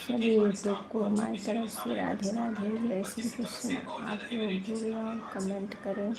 सभी लोग को हमारी तरफ से राधे राधे, जय श्री कृष्ण। आप लोग जुड़े और कमेंट करें।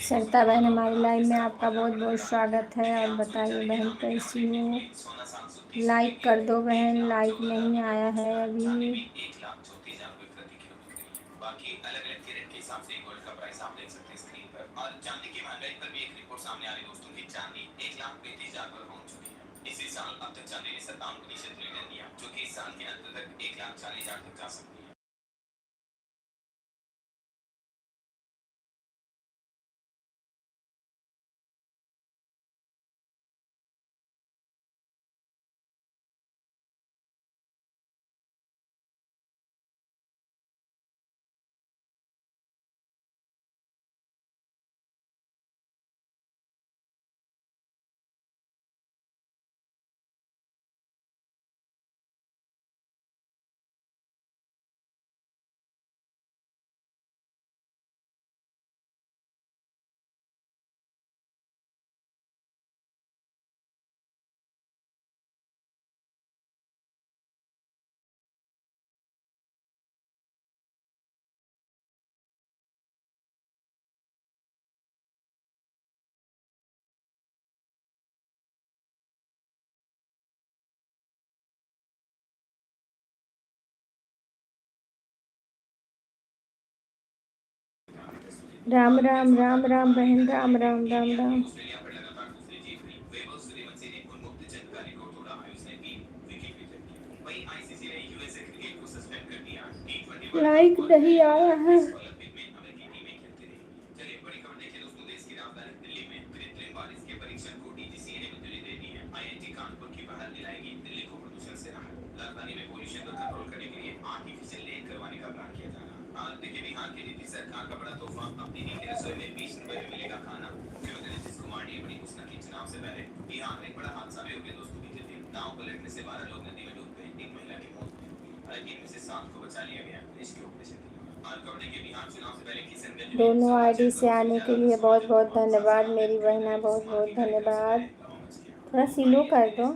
सरिता बहन हमारी लाइव में आपका बहुत बहुत स्वागत है। और बताइए बहन कैसी हो? लाइक कर दो बहन, लाइक नहीं आया है अभी। राम राम राम राम बहन, राम राम राम राम। लाइक नहीं आया है। दोनों आईडी से आने के लिए बहुत बहुत धन्यवाद मेरी बहना, बहुत बहुत धन्यवाद। थोड़ा स्लो कर दो।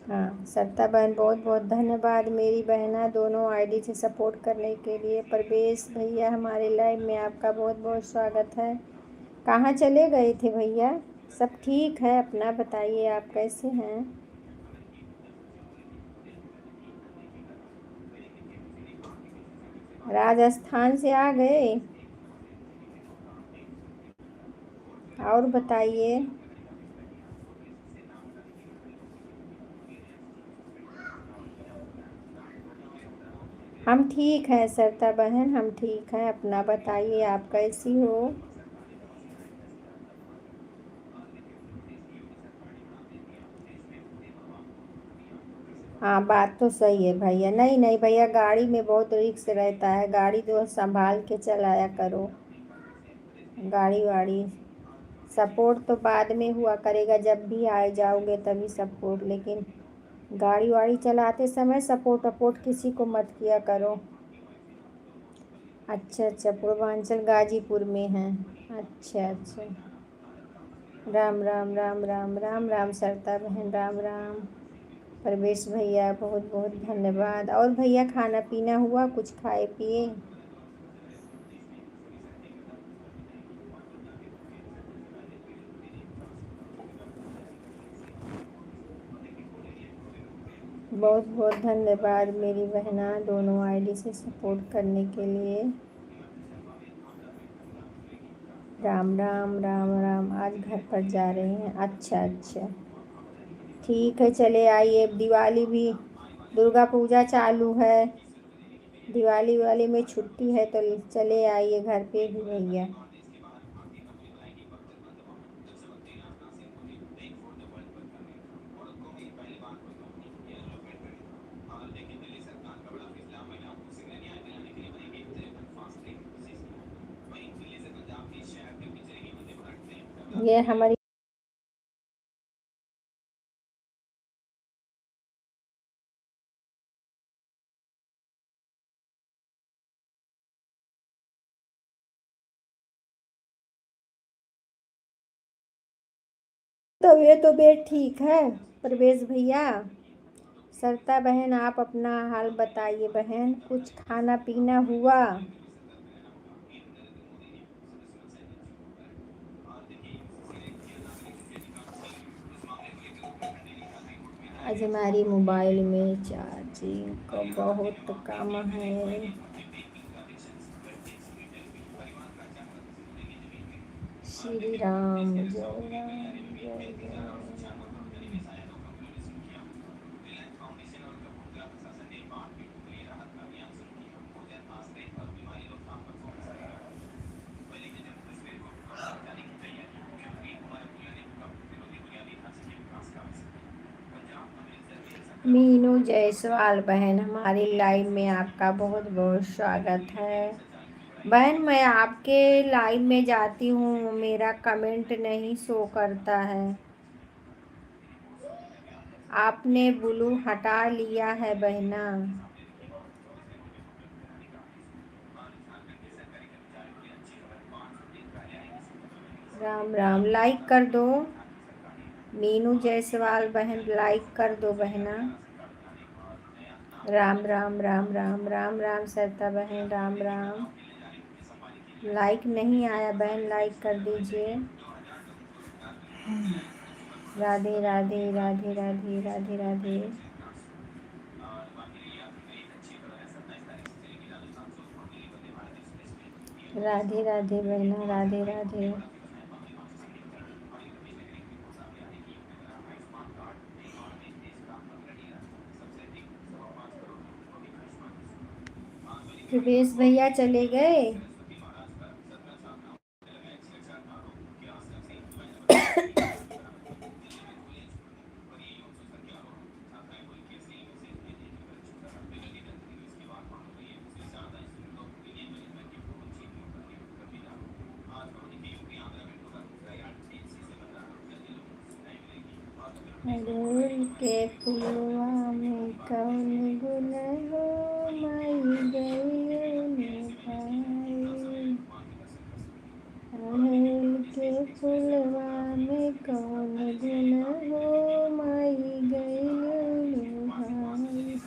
हाँ सरिता बहन बहुत बहुत धन्यवाद मेरी बहना, दोनों आईडी से सपोर्ट करने के लिए। परवेश भैया हमारे लाइव में आपका बहुत बहुत स्वागत है। कहाँ चले गए थे भैया? सब ठीक है? अपना बताइए, आप कैसे हैं? राजस्थान से आ गए? और बताइए। हम ठीक हैं सरिता बहन, हम ठीक हैं। अपना बताइए, आप कैसी हो? हाँ बात तो सही है भैया। नहीं नहीं भैया, गाड़ी में बहुत रिस्क रहता है, गाड़ी जो संभाल के चलाया करो। गाड़ी वाड़ी सपोर्ट तो बाद में हुआ करेगा, जब भी आए जाओगे तभी सपोर्ट, लेकिन गाड़ी वाड़ी चलाते समय सपोर्ट वपोर्ट किसी को मत किया करो। अच्छा अच्छा, पूर्वांचल गाजीपुर में है। अच्छा अच्छा। राम राम राम राम राम राम सरता बहन, राम राम। परवेश भैया बहुत बहुत धन्यवाद। और भैया खाना पीना हुआ, कुछ खाए पिए? बहुत बहुत धन्यवाद मेरी बहना, दोनों आईडी से सपोर्ट करने के लिए। राम राम राम राम। आज घर पर जा रहे हैं? अच्छा अच्छा, ठीक है। चले आइए, दिवाली भी, दुर्गा पूजा चालू है, दिवाली वाली में छुट्टी है तो चले आइए घर पे भी भैया। ये हमारी तबीयत तो बेट ठीक है परवेश भैया। सरता बहन आप अपना हाल बताइए बहन, कुछ खाना पीना हुआ? आज हमारी मोबाइल में चार्जिंग का बहुत कम है। श्री राम जय राम जय जय राम। मीनू जायसवाल बहन, हमारी लाइव में आपका बहुत बहुत स्वागत है। बहन मैं आपके लाइव में जाती हूँ, मेरा कमेंट नहीं शो करता है। आपने ब्लू हटा लिया है बहना। राम राम, लाइक कर दो। मीनू जायसवाल बहन लाइक कर दो बहना। राम राम राम राम राम राम सरता बहन, राम राम। लाइक नहीं आया बहन, लाइक कर दीजिए। राधे राधे राधे राधे राधे राधे। राधे राधे बहना, राधे राधे। प्रवेश भैया चले गए? अड़हुल के फुलवा में कौन गुल हो, माई गइल भाई। अड़हुल के फुलवा में कौन गुल हो, माई गइल भाई।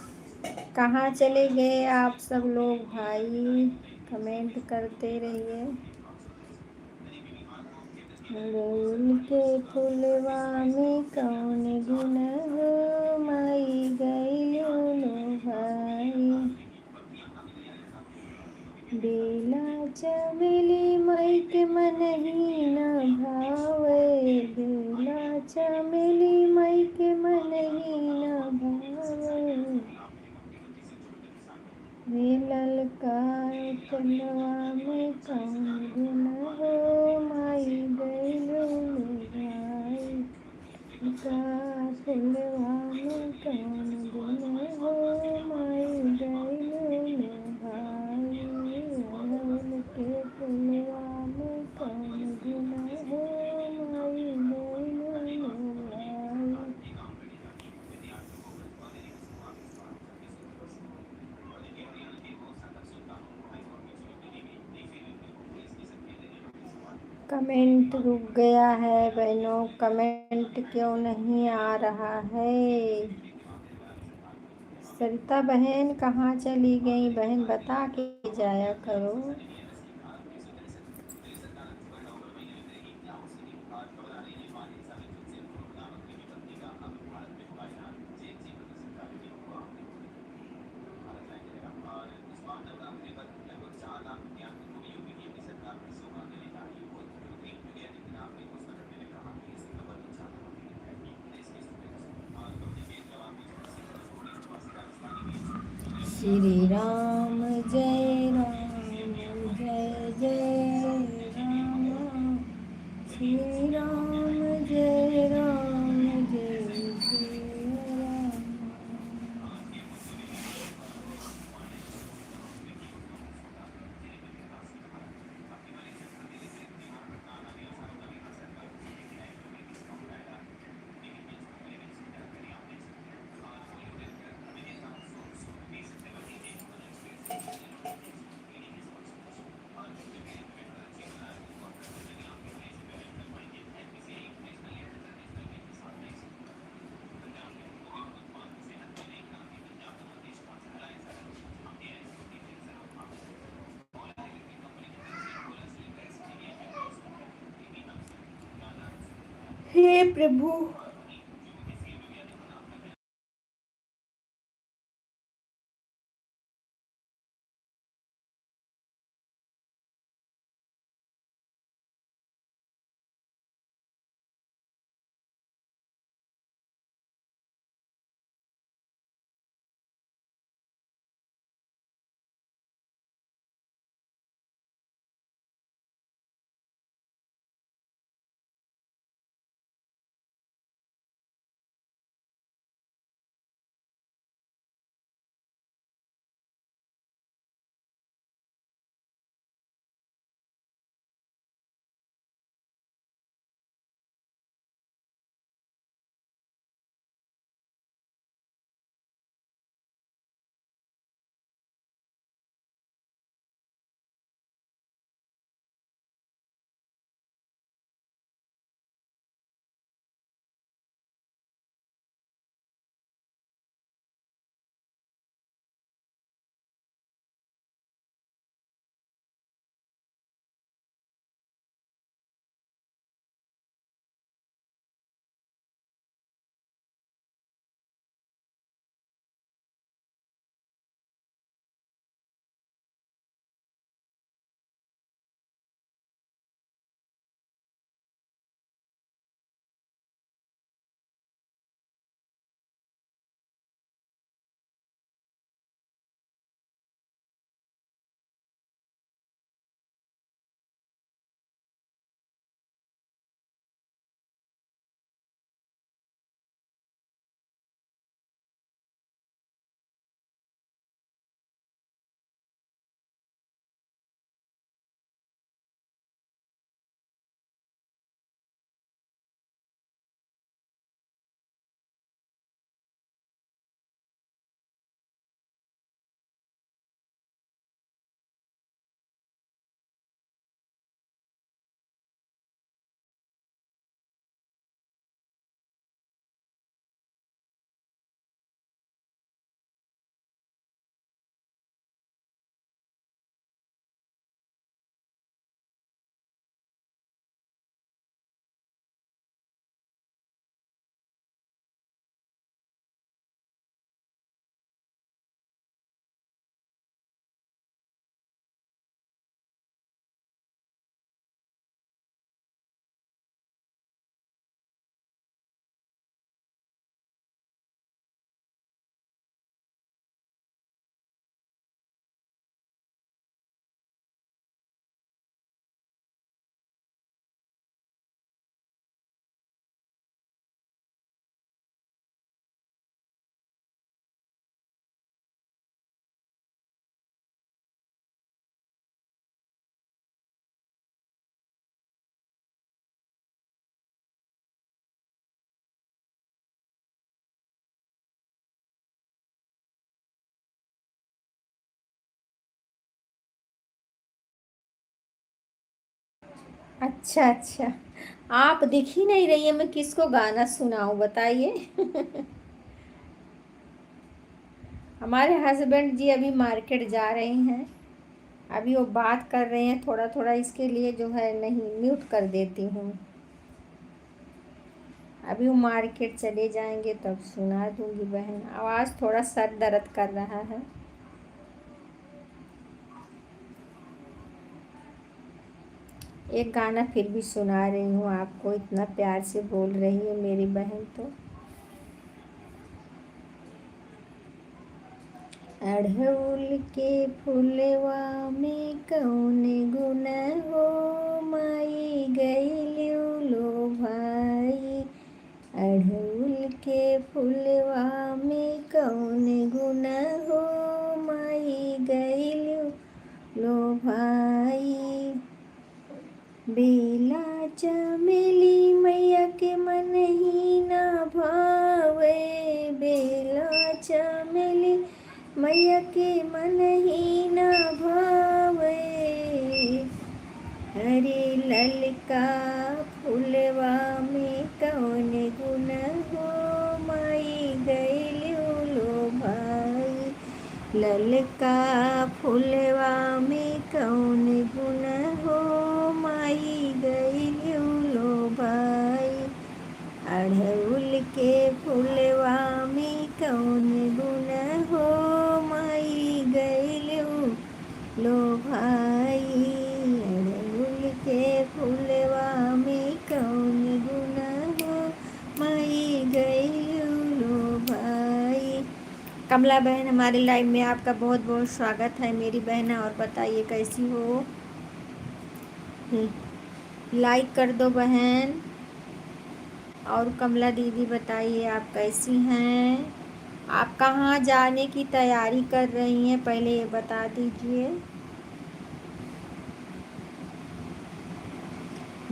कहाँ चले गए आप सब लोग भाई? कमेंट करते रहिए। अड़हुल के फुलवा में कौन गुण हो, माई गइल भाई। बेला चमेली माई के मन ही न भावे, बेला चमेली माई के मन ही न भावे। वे ललका फुलवा में कौन गुण हो, माई गइल भाई। का फुलवा में कौन गुण हो, माई गइल भाई। अड़हुल के फुलवा में कौन गुण हो, माई गइल भाई। कमेंट रुक गया है बहनों, कमेंट क्यों नहीं आ रहा है? सरिता बहन कहाँ चली गई बहन, बता के जाया करो। श्री राम जय राम, जय जय राम। श्री राम जय राम, जय जय राम। हे प्रभु। अच्छा अच्छा, आप दिख ही नहीं रही है, मैं किसको गाना सुनाऊं बताइए। हमारे हस्बैंड जी अभी मार्केट जा रहे हैं, अभी वो बात कर रहे हैं थोड़ा थोड़ा, इसके लिए जो है नहीं म्यूट कर देती हूँ। अभी वो मार्केट चले जाएंगे तब सुना दूंगी बहन, आवाज़ थोड़ा सर दर्द कर रहा है। एक गाना फिर भी सुना रही हूँ आपको, इतना प्यार से बोल रही है मेरी बहन तो। अढ़उल के फुलवा में कौन गुण हो, माई गइलू लो भाई। अढ़उल के फुलवा में कौन गुण हो, माई गइलू लो भाई। बेला चमेली मैया के मन ही ना भावे, बेला चमेली मैया के मन ही ना भावे। हरे ललका फुलवा में कौन गुण हो, माई गइलू लो भाई। ललका फुलवा में कौन गुण हो, माई गइलू लो भाई। अढ़उल के फुलवा में कौन गुण हो, माई गइलू लो भाई। अढ़उल के फुलवा में कौन गुण हो, माई गइलू लो भाई। कमला बहन हमारे लाइव में आपका बहुत बहुत स्वागत है मेरी बहन, और बताइए कैसी हो। लाइक कर दो बहन। और कमला दीदी बताइए आप कैसी हैं, आप कहाँ जाने की तैयारी कर रही हैं पहले ये बता दीजिए।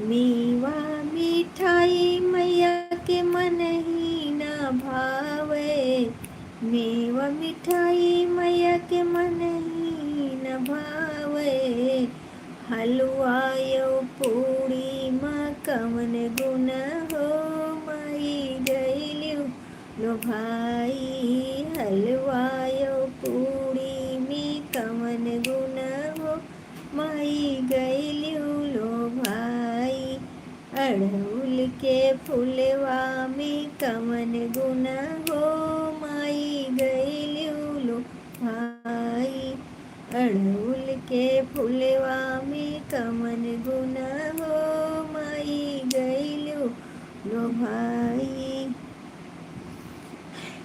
मेवा मिठाई मैया के मन ही न भावे, मेवा मिठाई मैया के मन ही न भावे। हलवा यो पूड़ी माँ कवन गुण हो, माई गइलू लो भाई। हलवा यो पूड़ी में कवन गुण हो, माई गइलू लो भाई। अढ़उल के फुलवा में कवन गुण हो, माई गइलू लो भाई। अढ़उल के फुलवा में कवन गुण हो, माई गइलू लो भाई।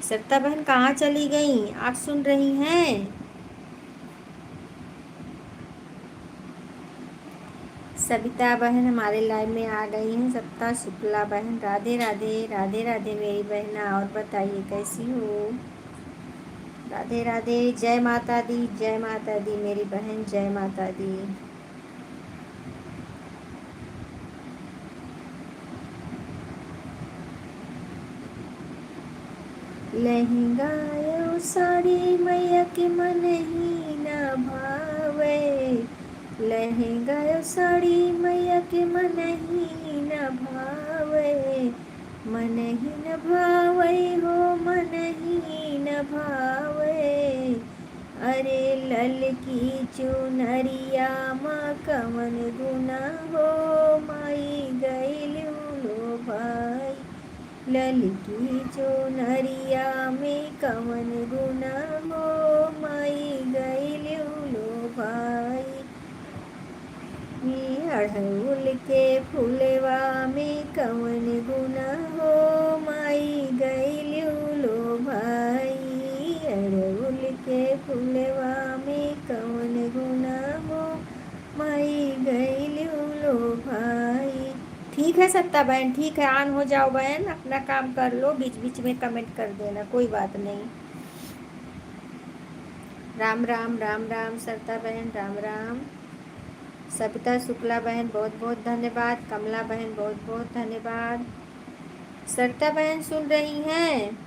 सत्ता बहन कहाँ चली गई, आप सुन रही हैं। सविता बहन हमारे लाइव में आ गई हैं। सत्ता शुक्ला बहन राधे राधे, राधे राधे मेरी बहना, और बताइए कैसी हो। राधे राधे, जय माता दी, जय माता दी मेरी बहन, जय माता दी। लहंगा यो साड़ी मैया के मन ही न भावे, लहंगा यो साड़ी मैया के मन ही न भावे। मन ही न भावे हो, मन ही न भावे। अरे लल की चुनरिया माँ कवन गुना हो, माई गइलू लो भाई। ललकी चुनरिया में कवन गुना हो, माई गइलू लो भाई। अढ़उल के फुलवा में कवन गुना हो, माई गइलू लो भाई। अढ़उल के फुलवा में कवन गुना हो, माई गइलू लो भाई। ठीक है सत्ता बहन, ठीक है, ऑन हो जाओ बहन, अपना काम कर लो, बीच बीच में कमेंट कर देना, कोई बात नहीं। राम राम राम राम सत्ता बहन, राम राम। सविता शुक्ला बहन बहुत बहुत धन्यवाद, कमला बहन बहुत बहुत धन्यवाद। सरिता बहन सुन रही हैं।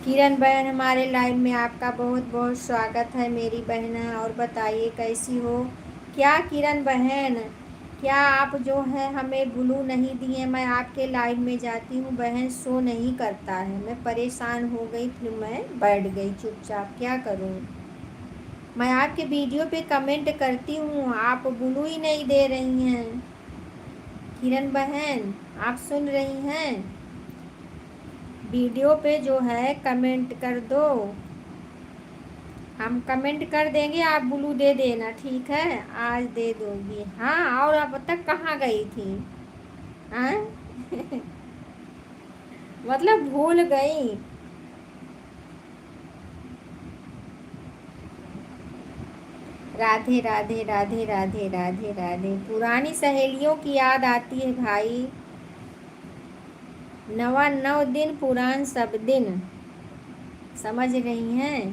किरण बहन, हमारे लाइव में आपका बहुत बहुत स्वागत है मेरी बहन। और बताइए कैसी हो? क्या किरण बहन, क्या आप जो है हमें ग्लू नहीं दिए? मैं आपके लाइव में जाती हूँ बहन, शो नहीं करता है। मैं परेशान हो गई, फिर मैं बैठ गई चुपचाप। क्या करूँ? मैं आपके वीडियो पे कमेंट करती हूँ, आप ग्लू ही नहीं दे रही हैं। किरण बहन, आप सुन रही हैं? वीडियो पे जो है कमेंट कर दो, हम कमेंट कर देंगे, आप ब्लू दे देना, ठीक है? आज दे दोगी? हाँ, और अब तक कहाँ गई थी? हाँ मतलब भूल गई। राधे राधे राधे राधे राधे राधे। पुरानी सहेलियों की याद आती है भाई। नवा 9 दिन पुरान सब दिन, समझ रही हैं?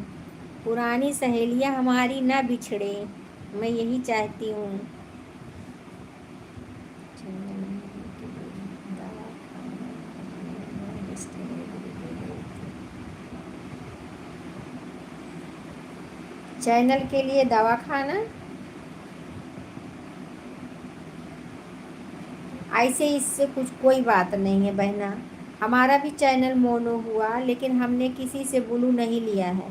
पुरानी सहेलियां हमारी ना बिछड़े, मैं यही चाहती हूँ। चैनल के लिए दवा खाना, ऐसे इससे कुछ कोई बात नहीं है बहना। हमारा भी चैनल मोनो हुआ, लेकिन हमने किसी से ब्लू नहीं लिया है,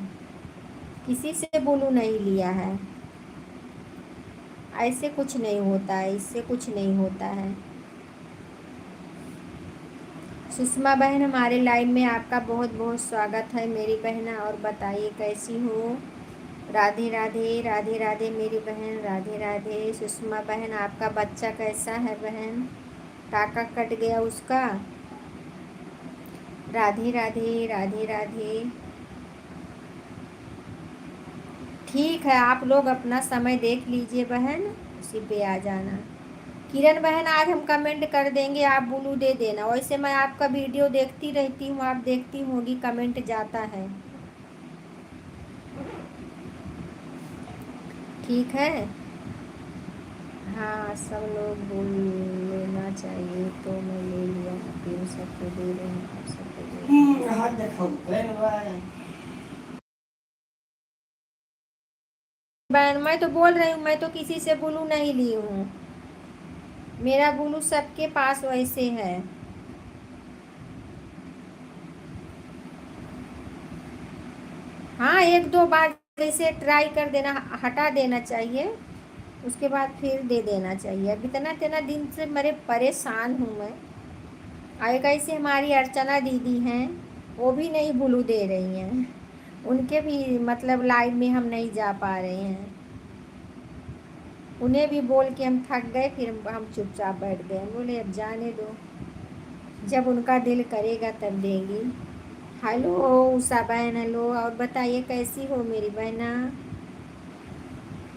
किसी से ब्लू नहीं लिया है। ऐसे कुछ नहीं होता है, इससे कुछ नहीं होता है। सुषमा बहन, हमारे लाइव में आपका बहुत बहुत स्वागत है मेरी बहना। और बताइए कैसी हो? राधे राधे राधे राधे मेरी बहन, राधे राधे। सुषमा बहन, आपका बच्चा कैसा है बहन? टाका कट गया उसका? राधे राधे राधे राधे। ठीक है, आप लोग अपना समय देख लीजिए बहन, उसी पे आ जाना। किरण बहन, आज हम कमेंट कर देंगे, आप ब्लू दे देना। वैसे मैं आपका वीडियो देखती रहती हूँ, आप देखती होंगी, कमेंट जाता है, ठीक है? हाँ, सब लोग बोल लेना चाहिए, तो मैं ले लिया, फिर सबको दे रही हूँ, आप सबको दे रही हूँ। बहन, मैं तो बोल रही हूँ, मैं तो किसी से ब्लू नहीं ली हूँ, मेरा ब्लू सबके पास वैसे है। हाँ, 1-2 बार जैसे ट्राई कर देना, हटा देना चाहिए, उसके बाद फिर दे देना चाहिए। अब इतना इतना दिन से मेरे परेशान हूँ मैं। एक ऐसे हमारी अर्चना दीदी हैं, वो भी नहीं ब्लू दे रही हैं, उनके भी मतलब लाइव में हम नहीं जा पा रहे हैं। उन्हें भी बोल के हम थक गए, फिर हम चुपचाप बैठ गए, बोले अब जाने दो, जब उनका दिल करेगा तब देंगी। हेलो उषा बहन, हेलो। और बताइए कैसी हो मेरी बहना?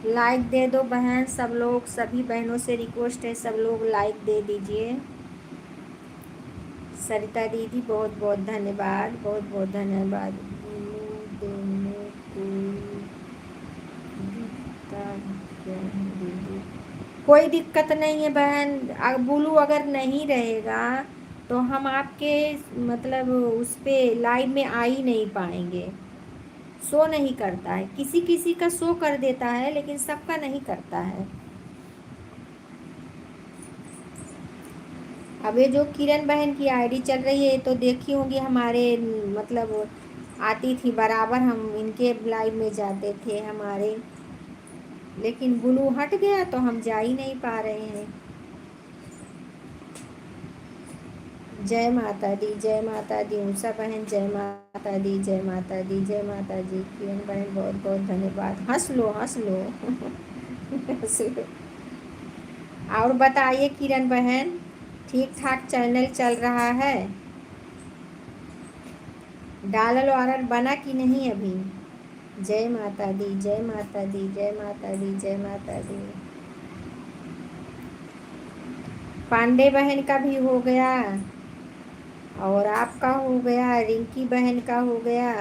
लाइक दे दो बहन, सब लोग, सभी बहनों से रिक्वेस्ट है, सब लोग लाइक दे दीजिए। सरिता दीदी, बहुत बहुत धन्यवाद, बहुत बहुत धन्यवाद। देने को दिखता क्या है दीदी? कोई दिक्कत नहीं है बहन, ब्लू अगर नहीं रहेगा तो हम आपके मतलब उस पे लाइव में आ ही नहीं पाएंगे। शो नहीं करता है, किसी किसी का शो कर देता है, लेकिन सबका नहीं करता है। अब ये जो किरण बहन की आईडी चल रही है, तो देखी होंगी, हमारे मतलब आती थी बराबर, हम इनके लाइव में जाते थे हमारे, लेकिन ब्लू हट गया तो हम जा ही नहीं पा रहे हैं। जय माता दी, जय माता दी। उषा बहन, जय माता दी, जय माता दी, जय माता दी। किरण बहन, बहुत बहुत धन्यवाद। हंस लो, हंस लो हंस लो। और बताइए किरण बहन, ठीक ठाक चैनल चल रहा है? डालल वारल बना कि नहीं अभी? जय माता दी, जय माता दी, जय माता दी, जय माता दी। पांडे बहन का भी हो गया और आपका हो गया, रिंकी बहन का हो गया।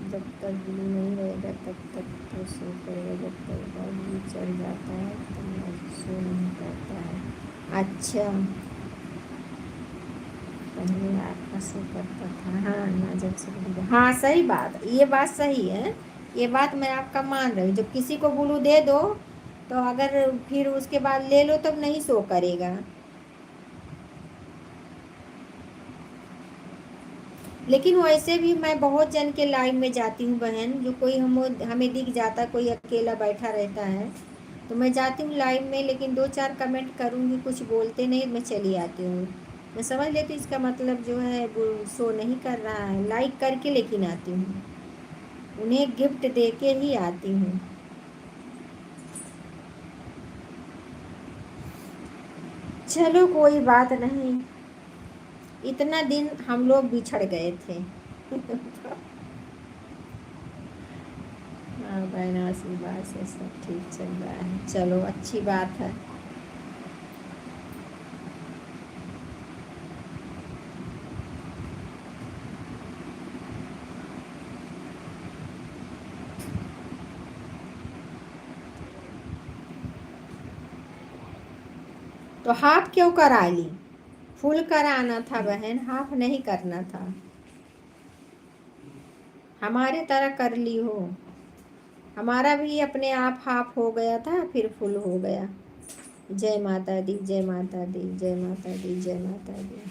जब तक ब्लू नहीं रहेगा तब तक तो शो करेगा, जब तक ब्लू चढ़ जाता है तो शो नहीं करता है। अच्छा, पहले आपका शो करता था। हाँ ना, जब से हाँ सही बात, ये बात सही है। ये बात मैं आपका मान रही हूँ। जब किसी को ब्लू दे दो तो अगर फिर उसके बाद ले लो तब नहीं शो करेगा। लेकिन वैसे भी मैं बहुत जन के लाइव में जाती हूँ बहन, जो कोई हमें दिख जाता, कोई अकेला बैठा रहता है तो मैं जाती हूँ लाइव में, लेकिन 2-4 कमेंट करूँगी, कुछ बोलते नहीं, मैं चली आती हूँ। मैं समझ लेती हूँ इसका मतलब जो है वो शो नहीं कर रहा है, लाइक करके लेकिन आती हूँ, उन्हें गिफ्ट दे के ही आती हूँ। चलो कोई बात नहीं, इतना दिन हम लोग बिछड़ गए थे। हाँ बहन, आशीर्वाद से सब ठीक चल रहा है, चलो अच्छी बात है। तो हाफ क्यों करा ली? फुल कराना था बहन, हाफ नहीं करना था। हमारे तरह कर ली हो। हमारा भी अपने आप हाफ हो गया था, फिर फुल हो गया। जय माता दी, जय माता दी, जय माता दी, जय माता दी,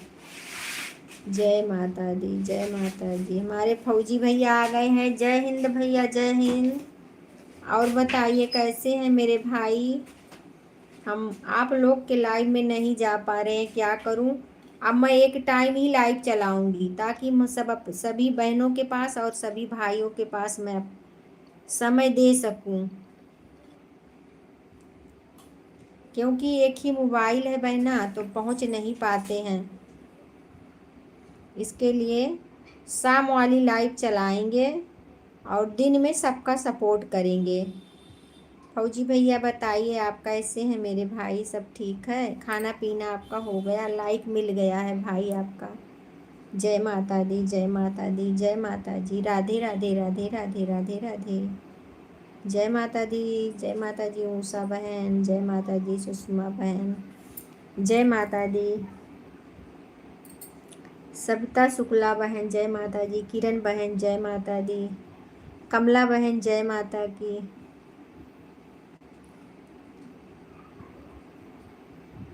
जय माता दी, जय माता दी। हमारे फौजी भैया आ गए हैं। जय हिंद भैया, जय हिंद। और बताइए कैसे हैं मेरे भाई? हम आप लोग के लाइव में नहीं जा पा रहे हैं, क्या करूं? अब मैं एक टाइम ही लाइव चलाऊंगी ताकि मैं सभी बहनों के पास और सभी भाइयों के पास मैं समय दे सकूं, क्योंकि एक ही मोबाइल है बहना तो पहुंच नहीं पाते हैं। इसके लिए शाम वाली लाइव चलाएंगे और दिन में सबका सपोर्ट करेंगे। फौजी भैया बताइए आप कैसे हैं मेरे भाई? सब ठीक है? खाना पीना आपका हो गया? लाइक मिल गया है भाई आपका? जय माता दी, जय माता दी, जय माता जी। राधे राधे, राधे राधे, राधे राधे। जय माता दी, जय माता जी उषा बहन, जय माता जी सुषमा बहन, जय माता दी सविता शुक्ला बहन, जय माता जी। किरण बहन, जय माता दी। कमला बहन, जय माता की।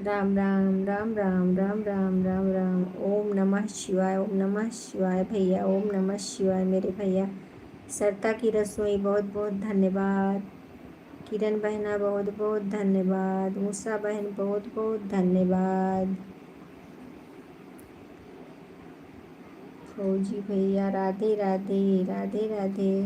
राम राम, राम राम, राम राम, राम राम। ओम नमः शिवाय, ओम नमः शिवाय भैया, ओम नमः शिवाय मेरे भैया। सरता की रसोई बहुत बहुत धन्यवाद। किरण बहना बहुत बहुत धन्यवाद। मूसा बहन बहुत बहुत धन्यवाद। फौजी भैया राधे राधे, राधे राधे।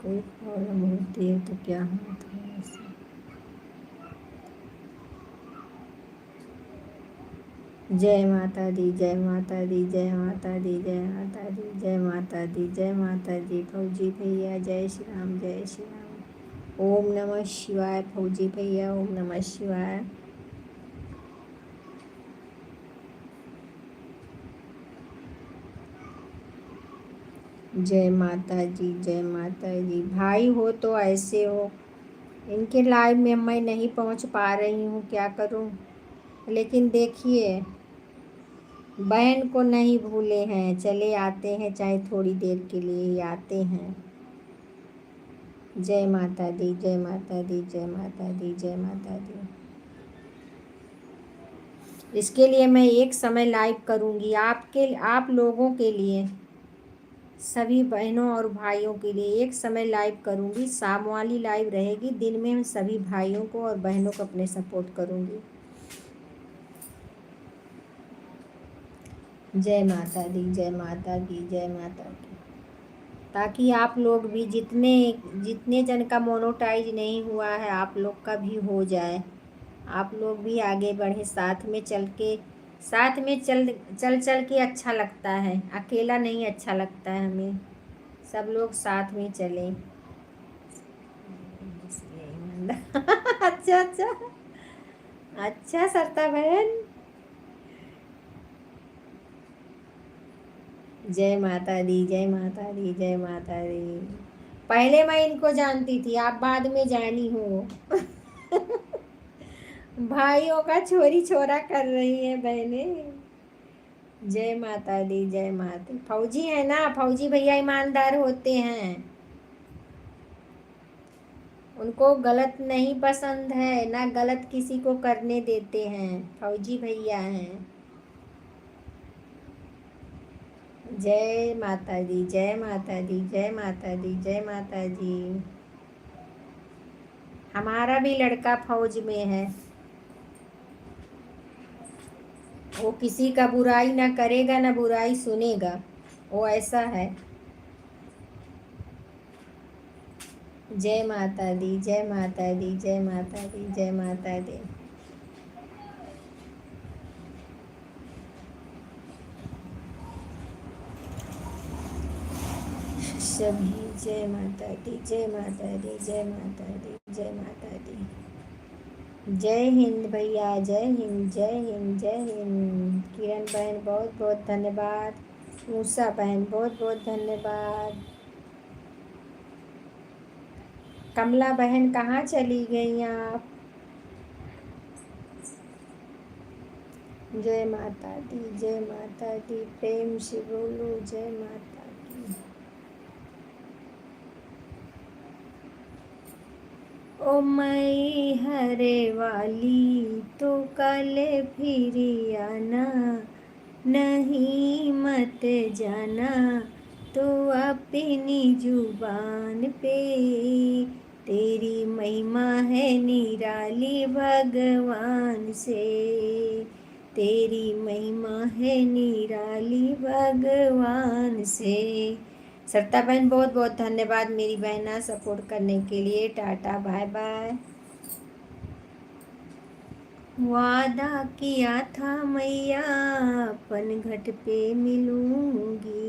कोई प्रॉब्लम होती है तो क्या होता है ऐसे? जय माता दी, जय माता दी, जय माता दी, जय माता दी, जय माता दी, जय माता दी। फौजी भैया जय श्री राम, जय श्री राम। ओम नमः शिवाय फौजी भैया, ओम नमः शिवाय। जय माता जी, जय माता जी। भाई हो तो ऐसे हो, इनके लाइव में मैं नहीं पहुंच पा रही हूँ, क्या करूँ? लेकिन देखिए, बहन को नहीं भूले हैं, चले आते हैं, चाहे थोड़ी देर के लिए ही आते हैं। जय माता दी, जय माता दी, जय माता दी, जय माता दी। इसके लिए मैं एक समय लाइव करूँगी आप लोगों के लिए, सभी बहनों और भाइयों के लिए एक समय लाइव करूँगी। शाम वाली लाइव रहेगी, दिन में मैं सभी भाइयों को और बहनों को अपने सपोर्ट करूँगी। जय माता दी, जय माता की, जय माता की। ताकि आप लोग भी जितने जितने जन का मोनोटाइज नहीं हुआ है आप लोग का भी हो जाए, आप लोग भी आगे बढ़े। साथ में चल के, साथ में चल चल चल के अच्छा लगता है, अकेला नहीं अच्छा लगता है हमें, सब लोग साथ में चलें। अच्छा अच्छा अच्छा सरता बहन, जय माता दी, जय माता दी, जय माता दी। पहले मैं इनको जानती थी, आप बाद में जानी हो। भाइयों का छोरी छोरा कर रही है बहने। जय माता दी, जय माता। फौजी है ना, फौजी भैया ईमानदार होते हैं, उनको गलत नहीं पसंद है, ना गलत किसी को करने देते हैं, फौजी भैया हैं। जय माता दी, जय माता दी, जय माता दी, जय माता दी। हमारा भी लड़का फौज में है, वो किसी का बुराई ना करेगा ना बुराई सुनेगा, वो ऐसा है। जय माता दी, जय माता दी, जय माता दी, जय माता दी। सभी जय माता दी, जय माता दी, जय माता दी, जय माता दी। जय हिंद भैया, जय हिंद, जय हिंद, जय हिंद। किरण बहन बहुत बहुत धन्यवाद, मूसा बहन बहुत बहुत धन्यवाद। कमला बहन कहाँ चली गई आप? जय माता दी, जय माता दी, प्रेम से बोलो जय माता दी। ओ मई हरे वाली तो कल फिर आना, नहीं मत जाना तो अपनी जुबान पे, तेरी महिमा है निराली भगवान से, तेरी महिमा है निराली भगवान से। सरिता बहन बहुत बहुत धन्यवाद मेरी बहना सपोर्ट करने के लिए। Tata bye bye. वादा किया था मैया अपन घट पे मिलूंगी,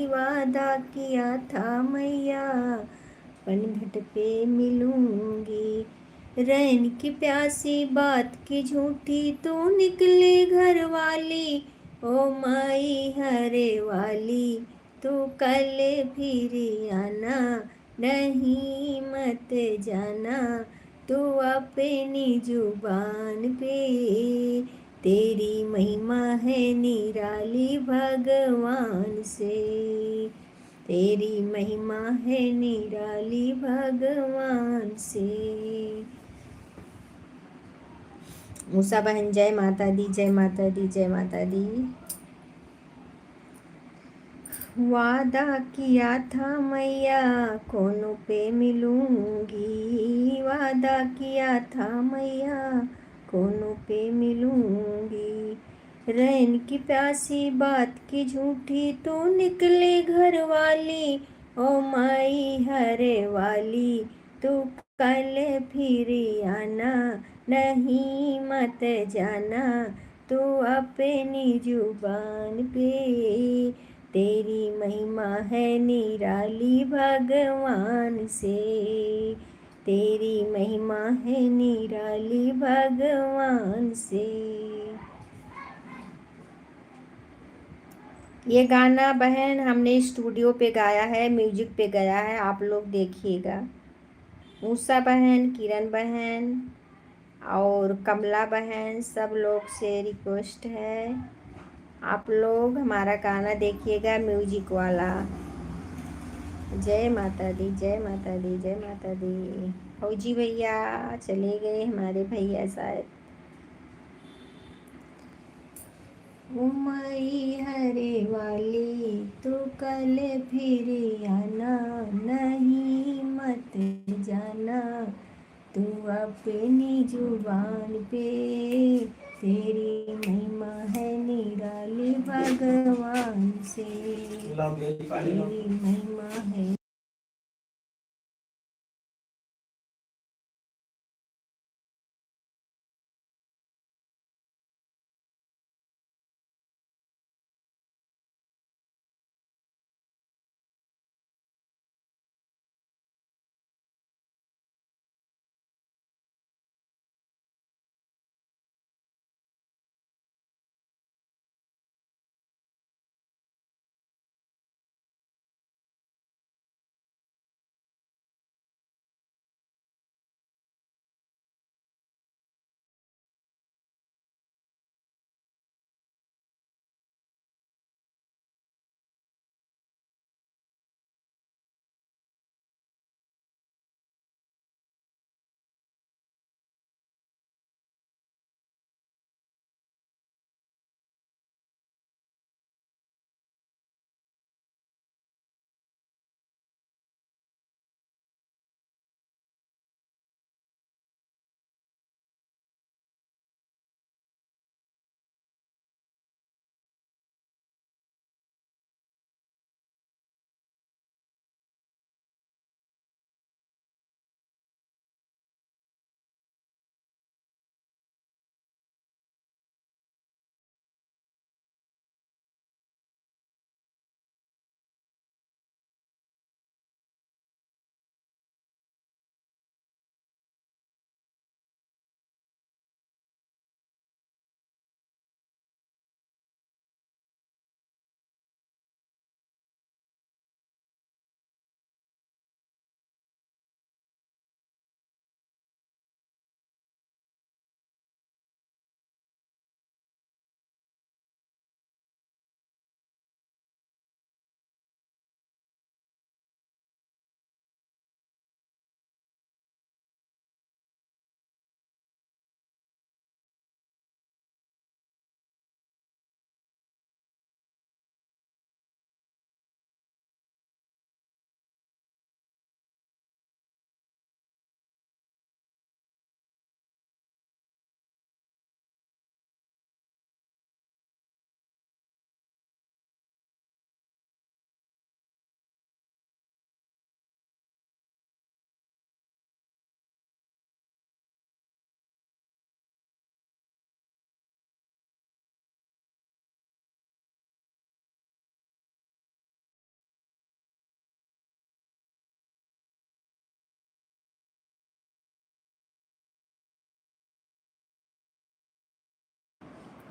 वादा किया था मैया अपन घट पे मिलूंगी, रैन की प्यासी बात की झूठी तू निकले घर वाली, ओ माई हरे वाली तू कल फिर आना, नहीं मत जाना तू अपनी जुबान पे, तेरी महिमा है निराली भगवान से, तेरी महिमा है निराली भगवान से। मूसा बहन जय माता दी, जय माता दी, जय माता दी। वादा किया था मैया कोनों पे मिलूंगी, वादा किया था मैया कोनों पे मिलूंगी, रैन की प्यासी बात की झूठी तू निकले घर वाली, ओ माई हरे वाली तू कल फिर आना, नहीं मत जाना तू अपनी जुबान पे, तेरी महिमा है निराली भगवान से, तेरी महिमा है निराली भगवान से। ये गाना बहन हमने स्टूडियो पे गाया है, म्यूजिक पे गाया है, आप लोग देखिएगा। मूसा बहन, किरण बहन और कमला बहन सब लोग से रिक्वेस्ट है, आप लोग हमारा गाना देखिएगा म्यूजिक वाला। जय माता दी, जय माता दी, जय माता दी। फौजी भैया चले गए हमारे भैया शायद। उमई हरे वाली तू कल फिर आना, नहीं मत जाना तू अपनी जुबान पे, तेरी महिमा है निराली भगवान से, तेरी महिमा है।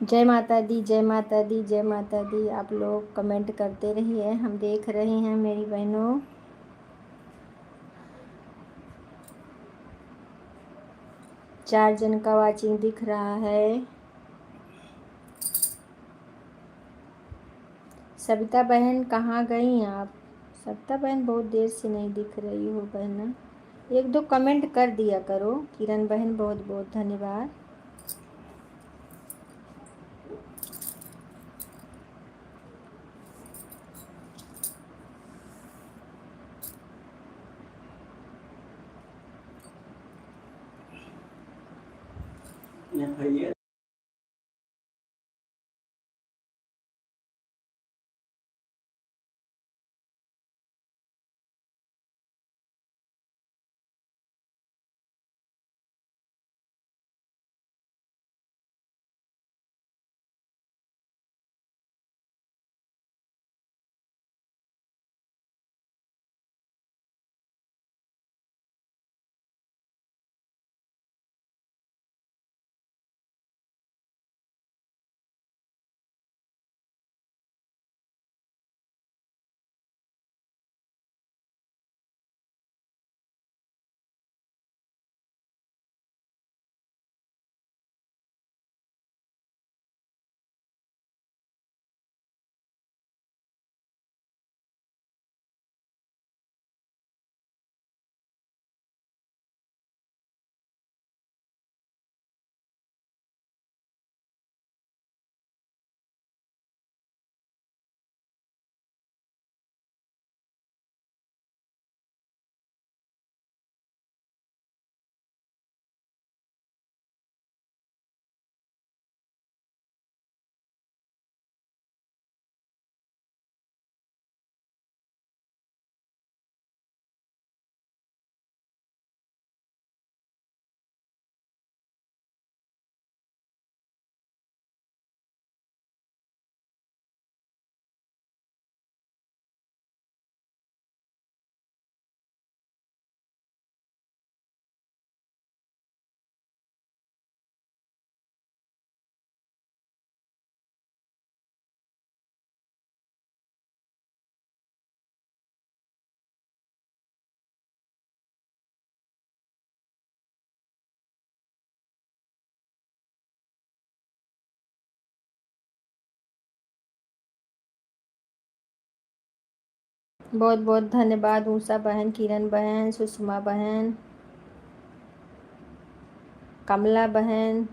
जय माता दी, जय माता दी, जय माता दी। आप लोग कमेंट करते रहिए, हम देख रहे हैं मेरी बहनों। 4 जन का वाचिंग दिख रहा है। सविता बहन कहाँ गई आप? सविता बहन बहुत देर से नहीं दिख रही हो बहन। 1-2 कमेंट कर दिया करो। किरण बहन बहुत बहुत धन्यवाद। भैया बहुत बहुत धन्यवाद उषा बहन, किरण बहन, सुषमा बहन, कमला बहन।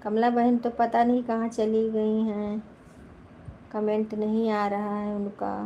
कमला बहन तो पता नहीं कहाँ चली गई हैं, कमेंट नहीं आ रहा है उनका।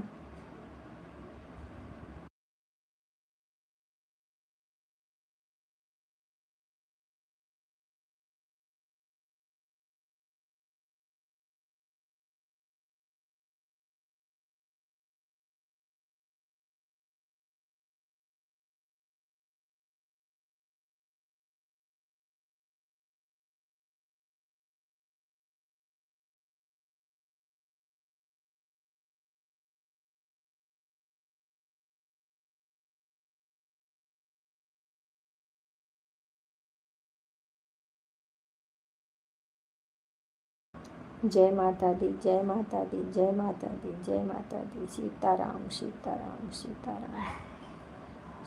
जय माता दी, जय माता दी, जय माता दी, जय माता दी। सीताराम सीताराम सीताराम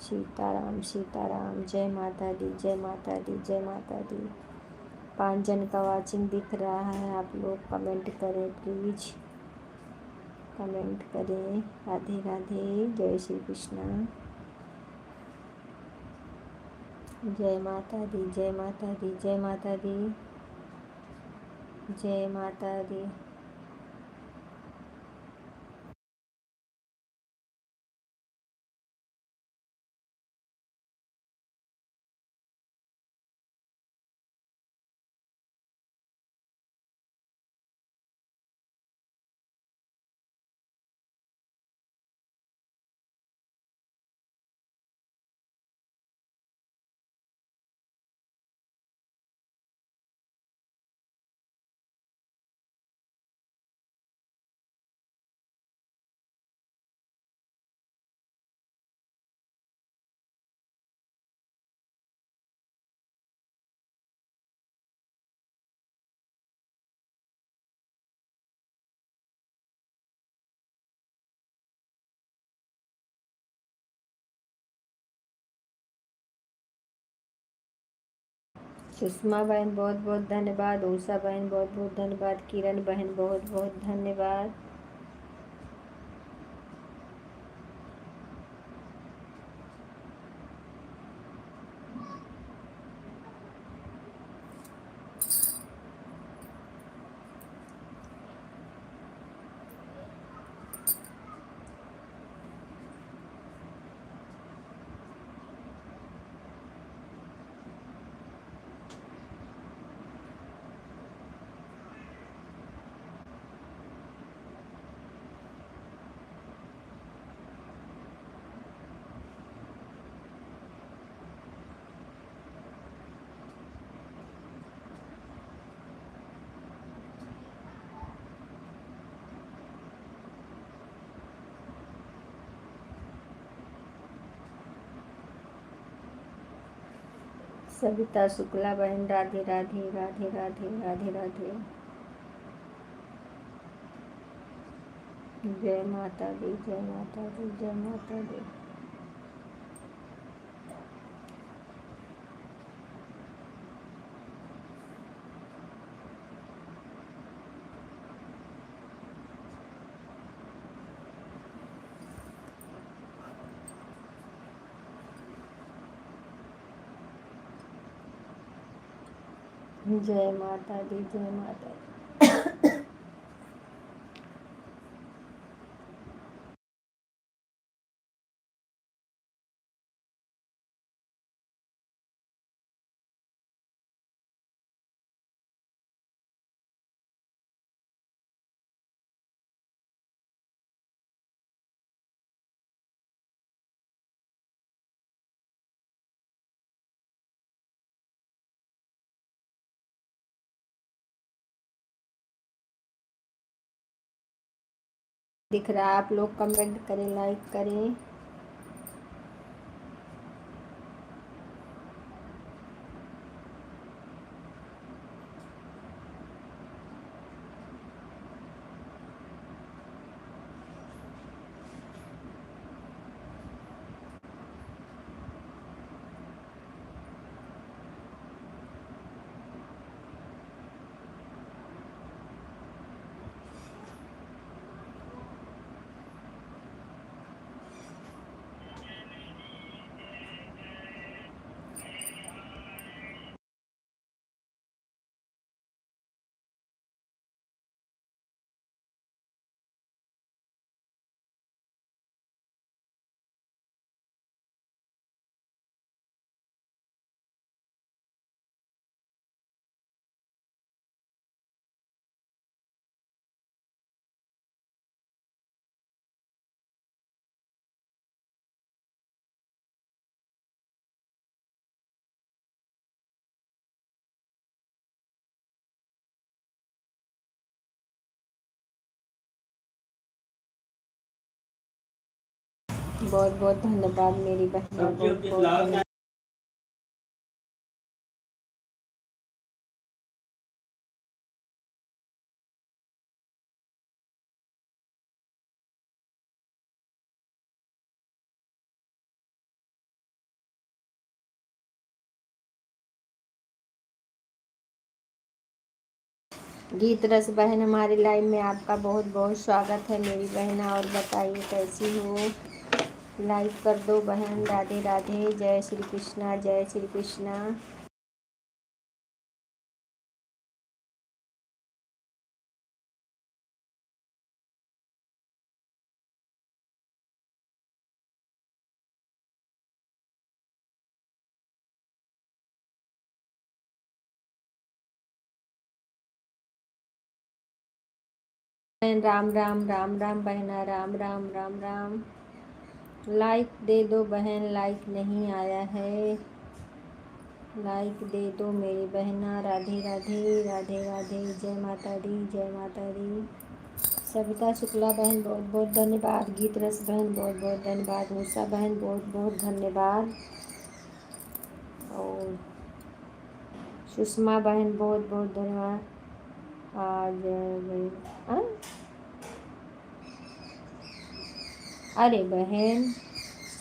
सीताराम सीताराम। जय माता दी, जय माता दी, जय माता दी। 5 जन का वाचिंग दिख रहा है, आप लोग कमेंट करें प्लीज, कमेंट करें। राधे राधे, जय श्री कृष्ण। जय माता दी, जय माता दी, जय माता दी, जय माता दी। सुषमा बहन बहुत बहुत धन्यवाद, उषा बहन बहुत बहुत धन्यवाद, किरण बहन बहुत बहुत धन्यवाद। सविता शुक्ला बहन राधे राधे राधे राधे राधे राधे। जय माता दी, जय माता दी, जय माता दी। जय माता दी, जय माता दी। दिख रहा है, आप लोग कमेंट करें, लाइक करें। बहुत बहुत धन्यवाद मेरी बहन, बहुत बहुत धन्यवाद। गीत रस बहन हमारे लाइव में आपका बहुत बहुत स्वागत है मेरी बहन। और बताइए कैसी हो? लाइक कर दो बहन। राधे राधे, जय श्री कृष्णा, जय श्री कृष्णा। बहन राम राम, राम राम बहना, राम राम, राम राम। लाइक दे दो बहन, लाइक नहीं आया है, लाइक दे दो मेरी बहना। राधे राधे, राधे राधे, जय माता दी, जय माता दी। सविता शुक्ला बहन बहुत बहुत धन्यवाद। गीत रस बहन बहुत बहुत धन्यवाद। मूसा बहन बहुत बहुत धन्यवाद। और सुषमा बहन बहुत बहुत धन्यवाद। आज अरे बहन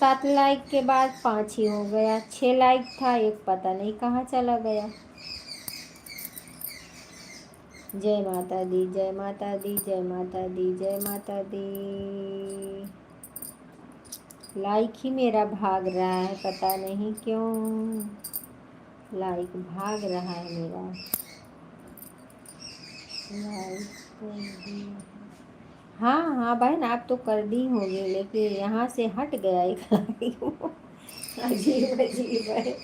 7 लाइक के बाद 5 ही हो गया। 6 लाइक था, एक पता नहीं कहाँ चला गया। जय माता दी, जय माता दी, जय माता दी, जय माता दी। लाइक ही मेरा भाग रहा है, पता नहीं क्यों लाइक भाग रहा है मेरा। लाइक हाँ हाँ बहन, आप तो कर दी होगी, लेकिन यहाँ से हट गया एक लाइक। अजीब अजीब है,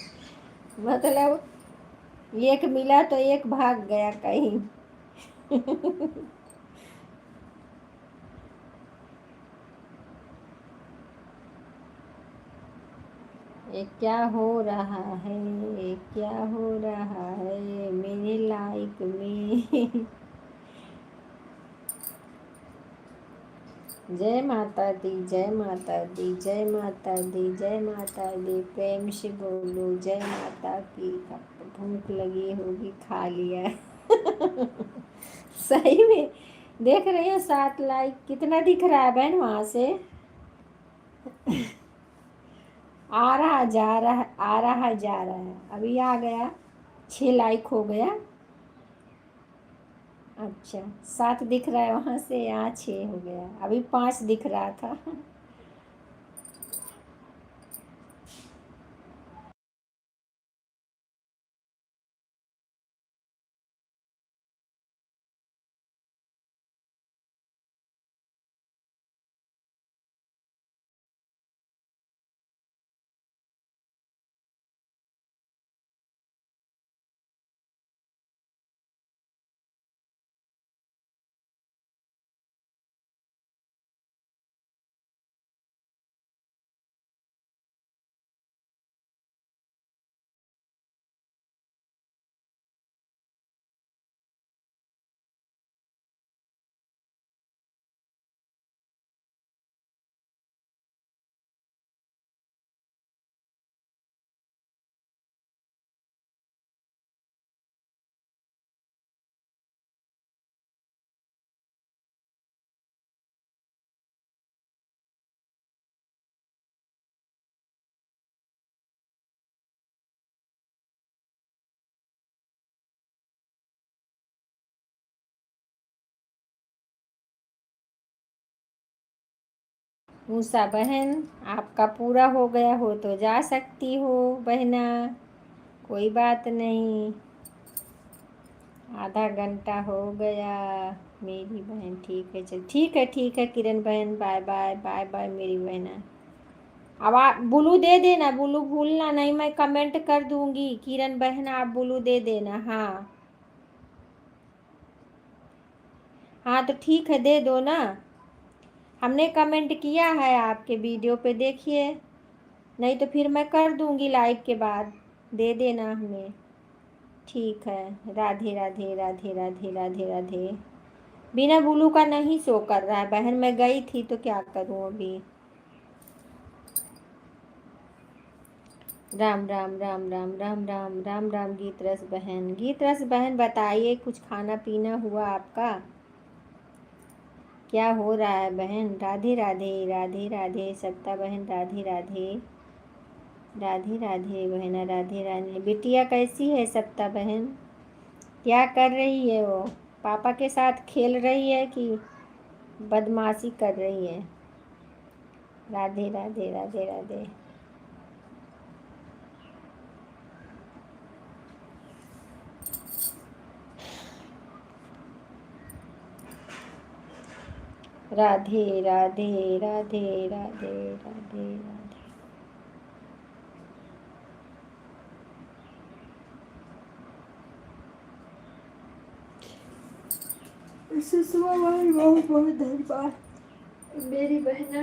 मतलब एक मिला तो एक भाग गया कहीं। ये क्या हो रहा है, ये क्या हो रहा है मेरे लाइक में। जय माता दी, जय माता दी, जय माता दी, जय माता दी। प्रेम से बोलो जय माता की। भूख लगी होगी, खा लिया। सही में देख रही हो 7 लाइक कितना दिख रहा है बहन वहां से? आ रहा जा रहा, आ रहा जा रहा है। अभी आ गया, 6 लाइक हो गया। अच्छा 7 दिख रहा है वहां से, यहाँ 6 हो गया। अभी 5 दिख रहा था। मूसा बहन आपका पूरा हो गया हो तो जा सकती हो बहना, कोई बात नहीं। आधा घंटा हो गया मेरी बहन। ठीक है, चल ठीक है, ठीक है किरण बहन, बाय बाय, बाय बाय मेरी बहना। अब आप बुलू दे देना, बुलू भूलना नहीं, मैं कमेंट कर दूंगी। किरण बहन आप बुलू दे देना। हाँ हाँ तो ठीक है, दे दो ना। हमने कमेंट किया है आपके वीडियो पे, देखिए। नहीं तो फिर मैं कर दूंगी लाइव के बाद, दे देना हमें। ठीक है, राधे राधे, राधे राधे, राधे राधे। बिना बुलू का नहीं शो कर रहा है बहन, मैं गई थी तो क्या करूं अभी। राम राम राम राम राम राम राम राम। गीत रस बहन, गीत रस बहन, बताइए कुछ खाना पीना हुआ आपका? क्या हो रहा है बहन? राधे राधे राधे राधे सत्ता बहन, राधे राधे राधे राधे बहना, राधे राधे। बिटिया कैसी है सत्ता बहन? क्या कर रही है वो? पापा के साथ खेल रही है कि बदमाशी कर रही है? राधे राधे राधे राधे। राधे राधे राधे राधे राधे राधे। सुषमा भाई बहुत बहुत धन्यवाद मेरी बहना।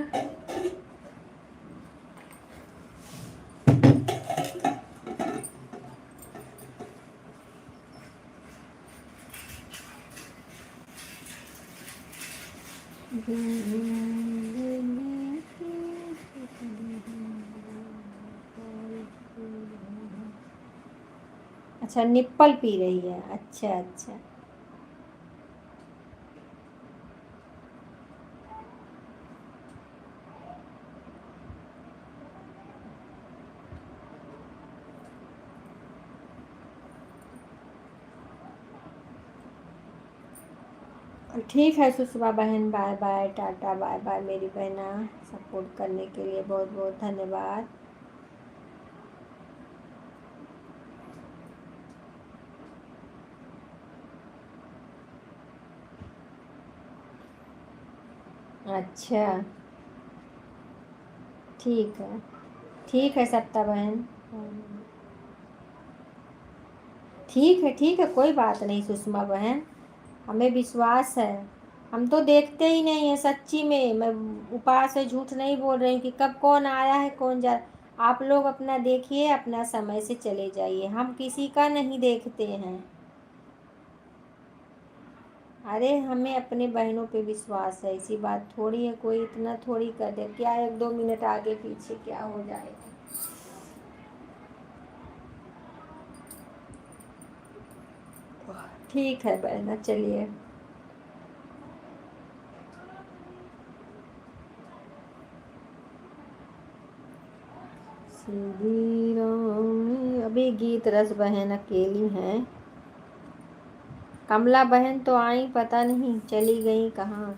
अच्छा, निप्पल पी रही है। अच्छा अच्छा। ठीक है सुषमा बहन, bye bye, tata bye bye मेरी बहना। सपोर्ट करने के लिए बहुत बहुत धन्यवाद। अच्छा, ठीक है, ठीक है सत्ता बहन। ठीक है, कोई बात नहीं सुषमा बहन, हमें विश्वास है। हम तो देखते ही नहीं है सच्ची में, मैं उपवास से झूठ नहीं बोल रही हूँ कि कब कौन आया है कौन जा। आप लोग अपना देखिए, अपना समय से चले जाइए, हम किसी का नहीं देखते हैं। अरे हमें अपने बहनों पे विश्वास है, ऐसी बात थोड़ी है, कोई इतना थोड़ी कर दे क्या, एक दो मिनट आगे पीछे क्या हो जाएगा। ठीक है बहना, चलिए। श्री राम। अभी गीत रस बहन अकेली हैं। कमला बहन तो आई, पता नहीं चली गई कहाँ।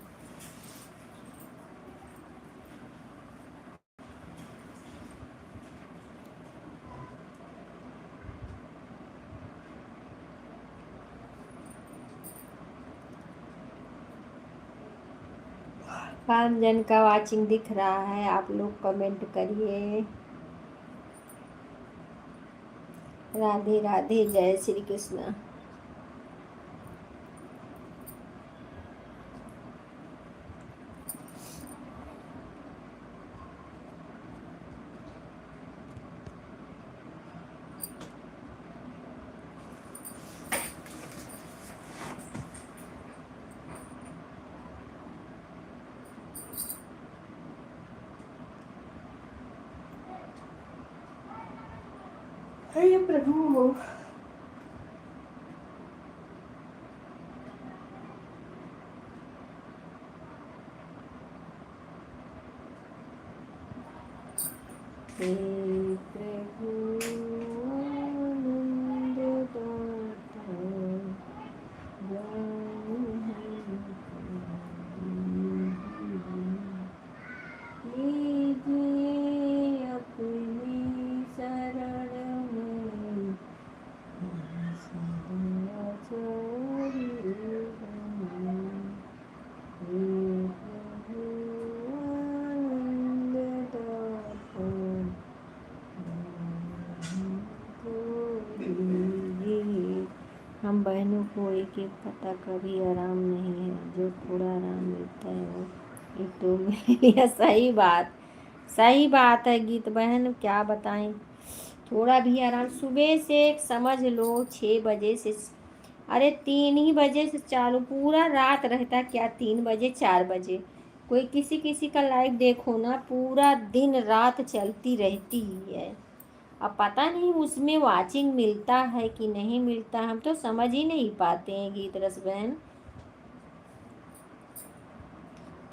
पाँच जन का वाचिंग दिख रहा है, आप लोग कमेंट करिए। राधे राधे, जय श्री कृष्ण। हे प्रभु। हे प्रभु आनंद दाता, लीजिए अपनी शरण में सदा छोड़िए हमें। हे प्रभु आनंद दाता, हम बहनों को एक एक पता कभी आराम नहीं है, जो थोड़ा आराम मिलता है वो एक तो मेरे लिए सही बात, सही बात है गीत बहन, क्या बताएं। थोड़ा भी आराम, सुबह से समझ लो 6 बजे से, अरे 3 ही बजे से चालू, पूरा रात रहता क्या, 3 बजे 4 बजे। कोई किसी किसी का लाइव देखो ना, पूरा दिन रात चलती रहती ही है। अब पता नहीं उसमें वाचिंग मिलता है कि नहीं मिलता, हम तो समझ ही नहीं पाते हैं गीत रस बहन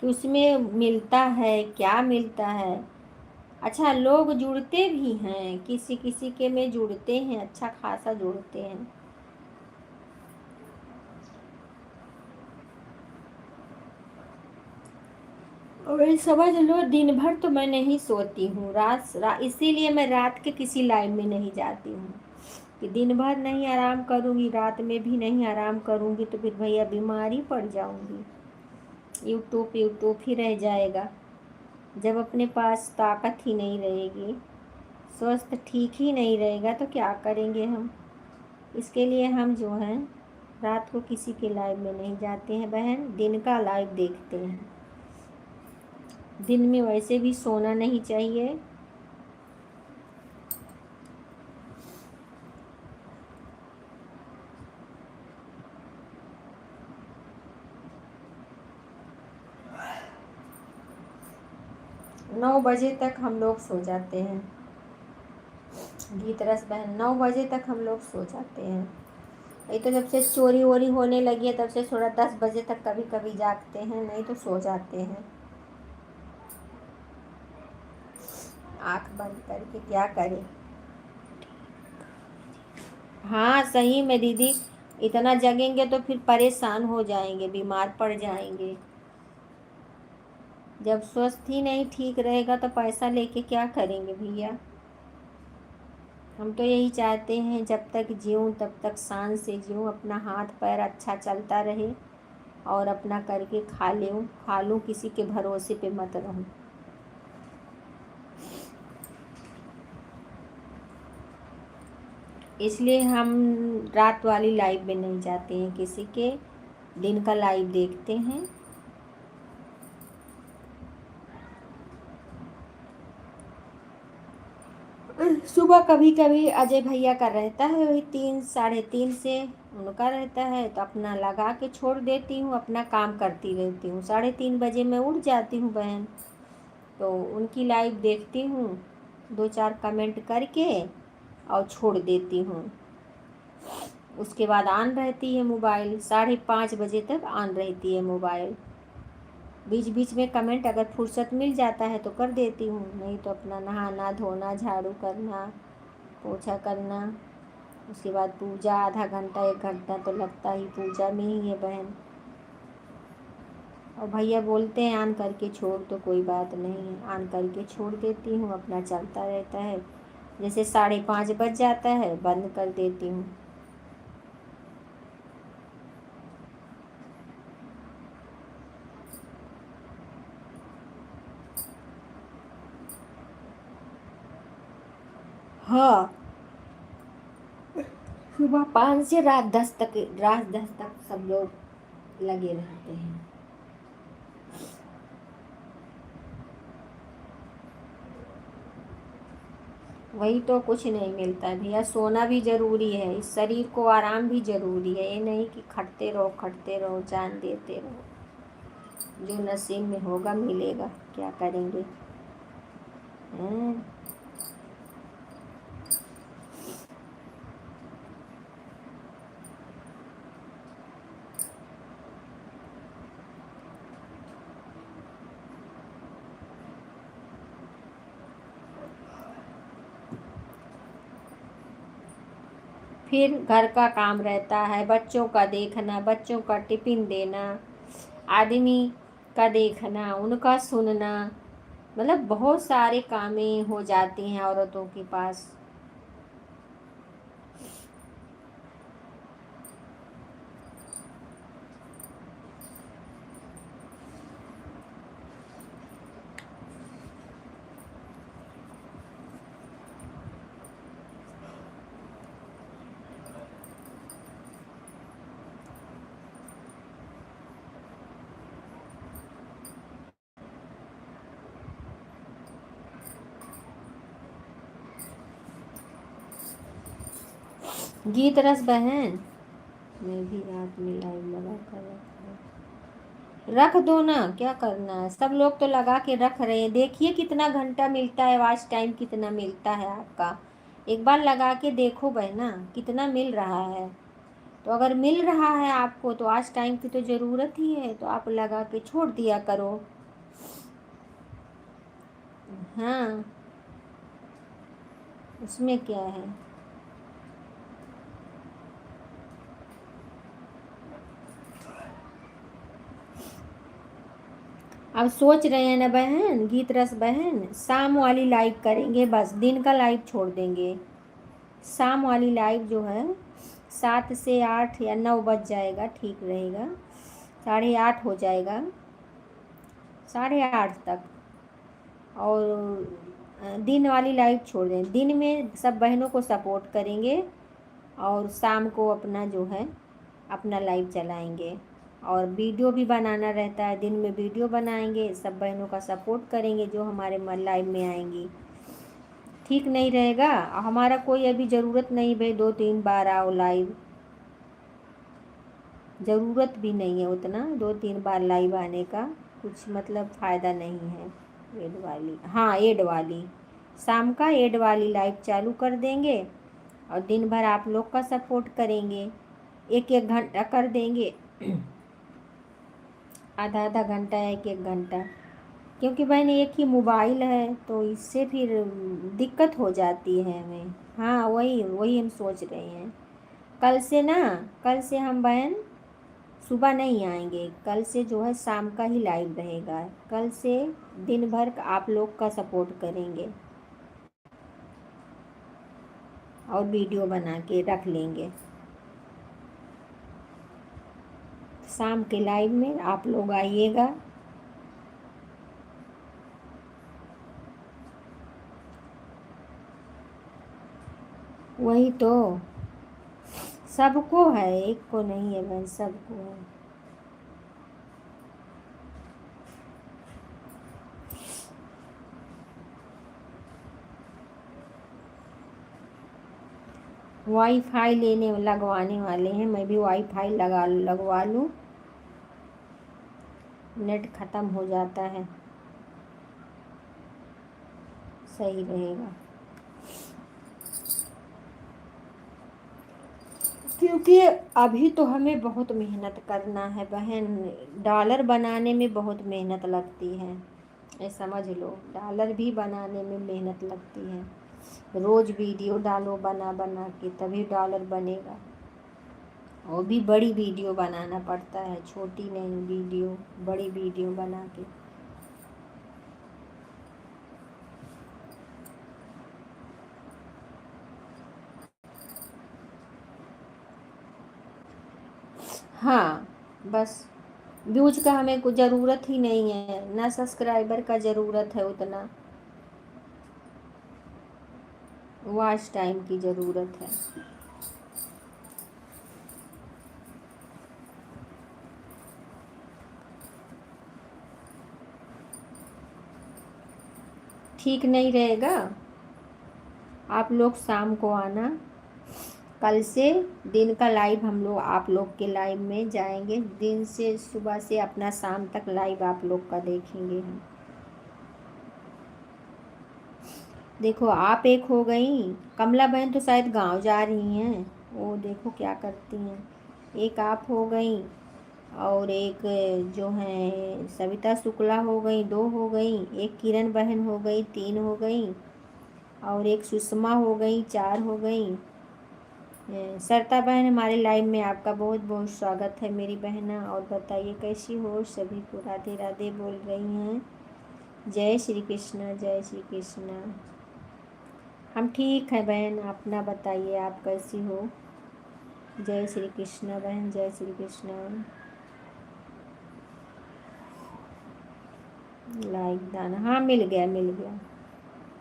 कि उसमें मिलता है क्या मिलता है। अच्छा, लोग जुड़ते भी हैं, किसी किसी के में जुड़ते हैं, अच्छा खासा जुड़ते हैं। और समझ लो दिन भर तो मैं नहीं सोती हूँ, इसीलिए मैं रात के किसी लाइन में नहीं जाती हूँ कि दिन भर नहीं आराम करूँगी, रात में भी नहीं आराम करूँगी तो फिर भैया बीमारी पड़ जाऊँगी। यूट्यूब यूट्यूब ही रह जाएगा जब अपने पास ताकत ही नहीं रहेगी, स्वस्थ ठीक ही नहीं रहेगा तो क्या करेंगे हम। इसके लिए हम जो हैं रात को किसी के लाइव में नहीं जाते हैं बहन, दिन का लाइव देखते हैं। दिन में वैसे भी सोना नहीं चाहिए। नौ बजे तक हम लोग सो जाते हैं गीत रस बहन, 9 बजे तक हम लोग सो जाते हैं। ये तो जब से चोरी वोरी होने लगी है तब से थोड़ा 10 बजे तक कभी कभी जागते हैं, नहीं तो सो जाते हैं आंख बंद करके, क्या करें। हाँ सही में दीदी, इतना जगेंगे तो फिर परेशान हो जाएंगे, बीमार पड़ जाएंगे। जब स्वस्थ ही नहीं ठीक रहेगा तो पैसा लेके क्या करेंगे भैया। हम तो यही चाहते हैं जब तक जीऊँ तब तक शान से जीऊँ, अपना हाथ पैर अच्छा चलता रहे और अपना करके खा लूँ, किसी के भरोसे पे मत रहूँ। इसलिए हम रात वाली लाइव में नहीं जाते हैं किसी के, दिन का लाइव देखते हैं। सुबह कभी कभी अजय भैया का रहता है, वही 3 साढ़े 3 से उनका रहता है तो अपना लगा के छोड़ देती हूँ, अपना काम करती रहती हूँ। 3:30 बजे मैं उठ जाती हूँ बहन, तो उनकी लाइव देखती हूँ, 2-4 कमेंट करके और छोड़ देती हूँ। उसके बाद ऑन रहती है मोबाइल, 5:30 बजे तक ऑन रहती है मोबाइल। बीच बीच में कमेंट अगर फुर्सत मिल जाता है तो कर देती हूँ, नहीं तो अपना नहाना धोना झाड़ू करना पोछा करना, उसके बाद पूजा, आधा घंटा 1 घंटा तो लगता ही पूजा में ही है बहन। और भैया बोलते हैं ऑन करके छोड़, तो कोई बात नहीं, ऑन करके छोड़ देती हूँ, अपना चलता रहता है। जैसे 5:30 बज जाता है बंद कर देती हूँ। हाँ, सुबह 5 से रात 10 तक सब लोग लगे रहते हैं। वही तो, कुछ नहीं मिलता है भैया, सोना भी जरूरी है, इस शरीर को आराम भी जरूरी है, ये नहीं कि खटते रहो जान देते रहो। जो नसीब में होगा मिलेगा, क्या करेंगे। हम्म। फिर घर का काम रहता है, बच्चों का देखना, बच्चों का टिफिन देना, आदमी का देखना, उनका सुनना, मतलब बहुत सारे कामें हो जाती हैं औरतों के पास। गीत रस बहन, मैं भी रात में लाइव लगा कर रख दो ना, क्या करना है, सब लोग तो लगा के रख रहे हैं। देखिए कितना घंटा मिलता है, वॉच टाइम कितना मिलता है आपका, एक बार लगा के देखो बहना कितना मिल रहा है। तो अगर मिल रहा है आपको तो आज टाइम की तो ज़रूरत ही है, तो आप लगा के छोड़ दिया करो। हाँ, उसमें क्या है। अब सोच रहे हैं ना बहन, गीत रस बहन, शाम वाली लाइव करेंगे, बस दिन का लाइव छोड़ देंगे। शाम वाली लाइव जो है 7 से 8 या 9 बज जाएगा, ठीक रहेगा, 8:30 हो जाएगा, 8:30 तक। और दिन वाली लाइव छोड़ दें, दिन में सब बहनों को सपोर्ट करेंगे और शाम को अपना जो है अपना लाइव चलाएंगे। और वीडियो भी बनाना रहता है, दिन में वीडियो बनाएंगे, सब बहनों का सपोर्ट करेंगे जो हमारे लाइव में आएंगी। ठीक नहीं रहेगा। हमारा कोई अभी ज़रूरत नहीं भाई 2-3 बार आओ लाइव, ज़रूरत भी नहीं है उतना 2-3 बार लाइव आने का, कुछ मतलब फ़ायदा नहीं है। एड वाली, हाँ एड वाली, शाम का एड वाली लाइव चालू कर देंगे और दिन भर आप लोग का सपोर्ट करेंगे। 1-1 घंटा कर देंगे, आधा आधा घंटा, 1-1 घंटा, क्योंकि बहन एक ही मोबाइल है तो इससे फिर दिक्कत हो जाती है हमें। हाँ वही वही हम सोच रहे हैं। कल से ना, कल से हम बहन सुबह नहीं आएंगे, कल से जो है शाम का ही लाइव रहेगा। कल से दिन भर आप लोग का सपोर्ट करेंगे और वीडियो बना के रख लेंगे। शाम के लाइव में आप लोग आइएगा। वही तो, सबको है, एक को नहीं है बहन, सबको है। वाईफाई लगवाने वाले हैं, मैं भी वाईफाई लगवा लूँ, नेट ख़त्म हो जाता है, सही रहेगा। क्योंकि अभी तो हमें बहुत मेहनत करना है बहन, डॉलर बनाने में बहुत मेहनत लगती है, ये समझ लो, डॉलर भी बनाने में मेहनत लगती है। रोज़ वीडियो डालो बना बना के तभी डॉलर बनेगा, वो भी बड़ी वीडियो बनाना पड़ता है, छोटी नहीं वीडियो, बड़ी वीडियो बना के। हाँ बस, व्यूज का हमें कुछ ज़रूरत ही नहीं है, ना सब्सक्राइबर का ज़रूरत है उतना, वॉच टाइम की ज़रूरत है। ठीक नहीं रहेगा। आप लोग शाम को आना, कल से दिन का लाइव हम लोग आप लोग के लाइव में जाएंगे, दिन से सुबह से अपना शाम तक लाइव आप लोग का देखेंगे हम। देखो आप एक हो गई, कमला बहन तो शायद गांव जा रही हैं, वो देखो क्या करती हैं। एक आप हो गई और एक जो है सविता शुक्ला हो गई, 2 हो गई, एक किरण बहन हो गई, 3 हो गई, और एक सुषमा हो गई, 4 हो गई। सरता बहन हमारे लाइव में आपका बहुत बहुत स्वागत है मेरी बहना। और बताइए कैसी हो, सभी को राधे राधे बोल रही हैं। जय श्री कृष्ण, जय श्री कृष्ण। हम ठीक है बहन, अपना बताइए आप कैसी हो। जय श्री कृष्ण बहन, जय श्री कृष्ण। लाइक दाना, हाँ मिल गया मिल गया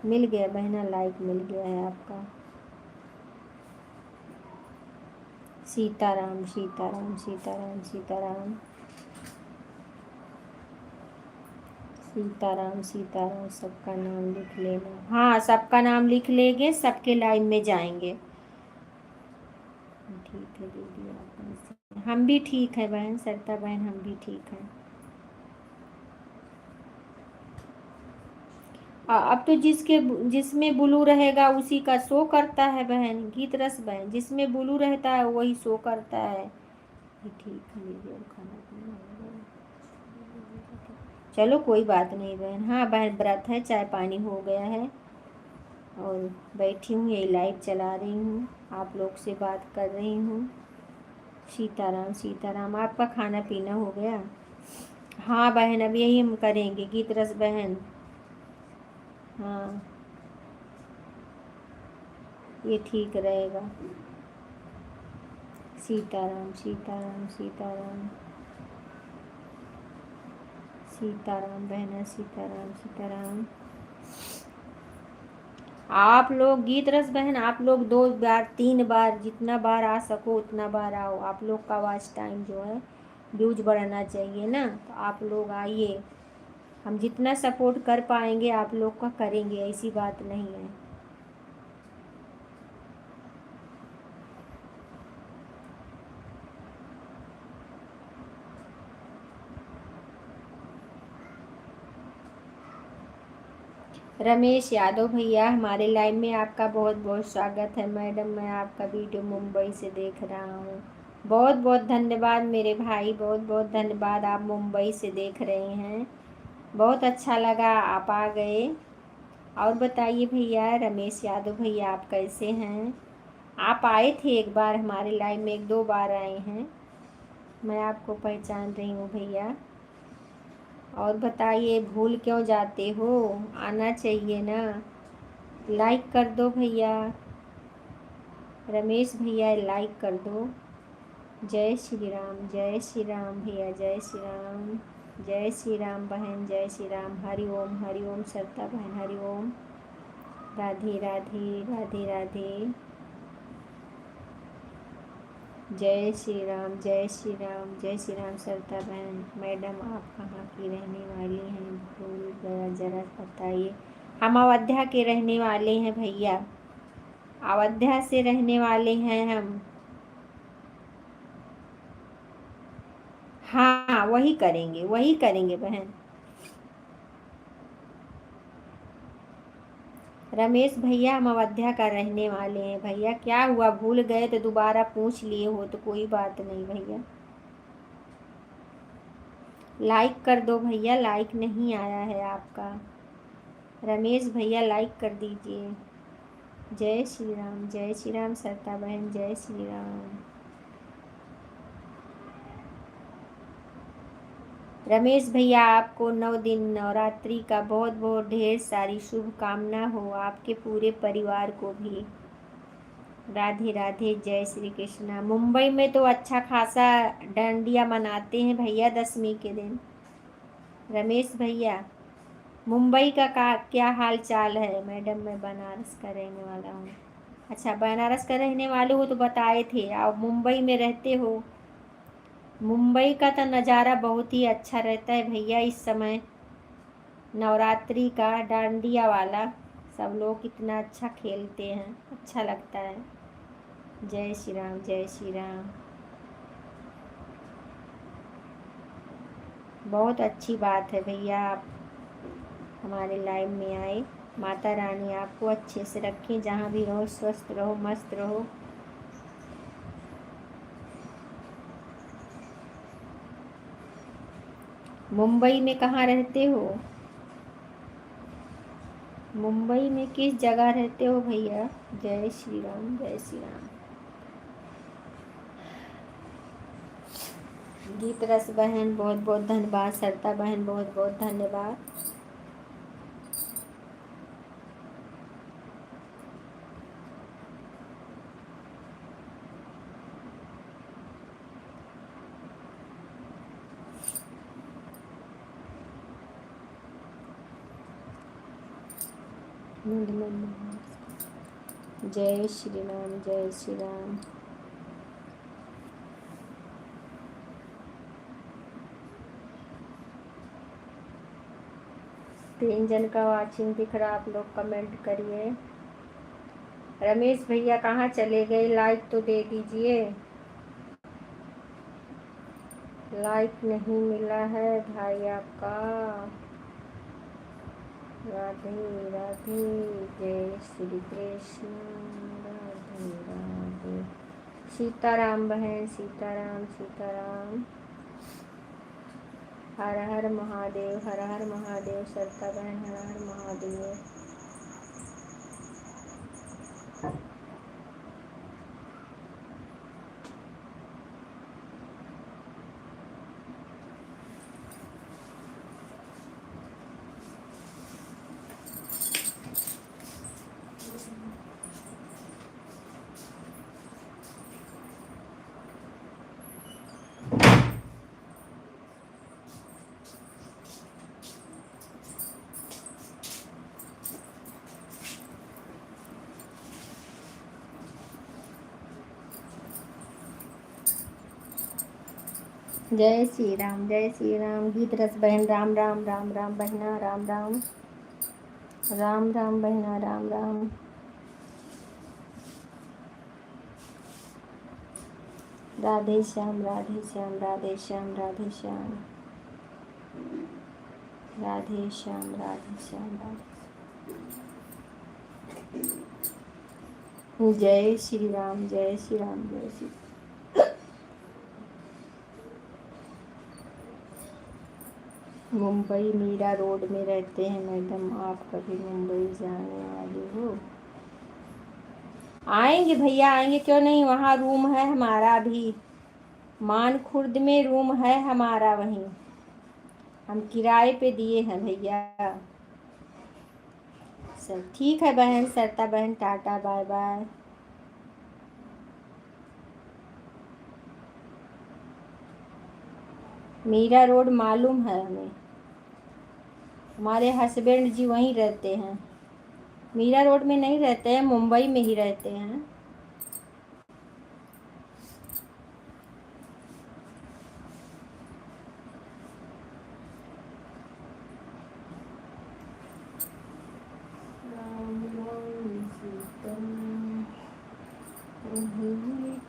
मिल गया बहना, लाइक मिल गया है आपका। सीताराम सीताराम सीताराम सीताराम सीताराम सीताराम, सबका नाम लिख लेना। हाँ सबका नाम लिख लेंगे, सबके लाइव में जाएंगे। ठीक है दीदी, आप हम भी ठीक है बहन, सरता बहन हम भी ठीक हैं। अब तो जिसमें ब्लू रहेगा उसी का शो करता है बहन, गीत रस बहन, जिसमें ब्लू रहता है वही शो करता है। ठीक है, लीजिए और खाना पीना हो गया। चलो कोई बात नहीं बहन। हाँ बहन, व्रत है, चाय पानी हो गया है और बैठी हूँ, यही लाइव चला रही हूँ, आप लोग से बात कर रही हूँ। सीताराम सीताराम। आपका खाना पीना हो गया? हाँ बहन, अब यही हम करेंगे, गीत रस बहन। हाँ, ये ठीक रहेगा। सीताराम सीताराम सीताराम सीताराम बहना, सीताराम सीताराम। आप लोग गीत रस बहन, आप लोग 2 बार 3 बार, जितना बार आ सको उतना बार आओ। आप लोग का वॉच टाइम जो है, व्यूज बढ़ना चाहिए ना, तो आप लोग आइए। हम जितना सपोर्ट कर पाएंगे आप लोग का करेंगे, ऐसी बात नहीं है। रमेश यादव भैया, हमारे लाइव में आपका बहुत बहुत स्वागत है। मैडम, मैं आपका वीडियो मुंबई से देख रहा हूँ। बहुत बहुत धन्यवाद मेरे भाई, बहुत बहुत धन्यवाद, आप मुंबई से देख रहे हैं। बहुत अच्छा लगा आप आ गए। और बताइए भैया, रमेश यादव भैया, आप कैसे हैं? आप आए थे एक बार हमारे लाइव में, 1-2 बार आए हैं, मैं आपको पहचान रही हूँ भैया। और बताइए, भूल क्यों जाते हो? आना चाहिए ना। लाइक कर दो भैया, रमेश भैया लाइक कर दो। जय श्री राम, जय श्री राम भैया, जय श्री राम। जय श्री राम बहन, जय श्री राम। हरि ओम सरता बहन, हरि ओम। राधे राधे, राधे राधे। जय श्री राम, जय श्री राम, जय श्री राम सरता बहन। मैडम, आप कहाँ की रहने वाली हैं? भूल गया, ज़रा बताइए। हम अयोध्या के रहने वाले हैं भैया, अयोध्या से रहने वाले हैं हम। हाँ, वही करेंगे बहन। रमेश भैया, हम अयोध्या का रहने वाले हैं भैया। क्या हुआ, भूल गए तो दोबारा पूछ लिए हो तो कोई बात नहीं भैया। लाइक कर दो भैया, लाइक नहीं आया है आपका। रमेश भैया लाइक कर दीजिए। जय श्री राम सरता बहन, जय श्री राम। रमेश भैया, आपको 9 दिन नवरात्रि का बहुत बहुत ढेर सारी शुभकामना हो, आपके पूरे परिवार को भी। राधे राधे, जय श्री कृष्णा। मुंबई में तो अच्छा खासा डांडिया मनाते हैं भैया 10वीं के दिन। रमेश भैया, मुंबई का क्या हाल चाल है? मैडम, मैं बनारस का रहने वाला हूँ। अच्छा, बनारस का रहने वाले हो तो बताए थे, आप मुंबई में रहते हो। मुंबई का तो नज़ारा बहुत ही अच्छा रहता है भैया इस समय, नवरात्रि का डांडिया वाला। सब लोग कितना अच्छा खेलते हैं, अच्छा लगता है। जय श्री राम, जय श्री राम। बहुत अच्छी बात है भैया, आप हमारे लाइव में आए। माता रानी आपको अच्छे से रखें, जहाँ भी रहो स्वस्थ रहो, मस्त रहो। मुंबई में कहाँ रहते हो? मुंबई में किस जगह रहते हो भैया? जय श्री राम, जय श्री राम। गीत रस बहन, बहुत बहुत धन्यवाद। सरता बहन, बहुत बहुत धन्यवाद। जय श्री राम, जय श्री राम। 3 जन का वाचिंग दिख रहा, आप लोग कमेंट करिए। रमेश भैया कहाँ चले गए? लाइक तो दे दीजिए। लाइक नहीं मिला है भाई आपका। राधे राधे, जय श्री कृष्ण, राधे राधे। सीताराम बहन, सीताराम सीताराम। हर हर महादेव, हर हर महादेव। सरिता बहन, हर हर महादेव। जय श्री राम, जय श्री राम। गीत रस बहन, राम राम, राम राम बहना, राम राम, राम राम बहना, राम राम। राधे श्याम, राधे श्याम, राधे श्याम, राधे श्याम, राधे श्याम, राधे श्याम, राधे। जय श्री राम, जय श्री राम, जय श्री। मुंबई मीरा रोड में रहते हैं मैडम, आप कभी मुंबई जाने वाली हो? आएंगे भैया, आएंगे, क्यों नहीं। वहाँ रूम है हमारा भी, मानखुर्द में रूम है हमारा, वहीं हम किराए पे दिए हैं भैया। सब ठीक है बहन, सरिता बहन, tata, bye bye. Mira Road मालूम है हमें, हमारे हस्बैंड जी वहीं रहते हैं। मीरा रोड में नहीं रहते हैं, मुंबई में ही रहते हैं।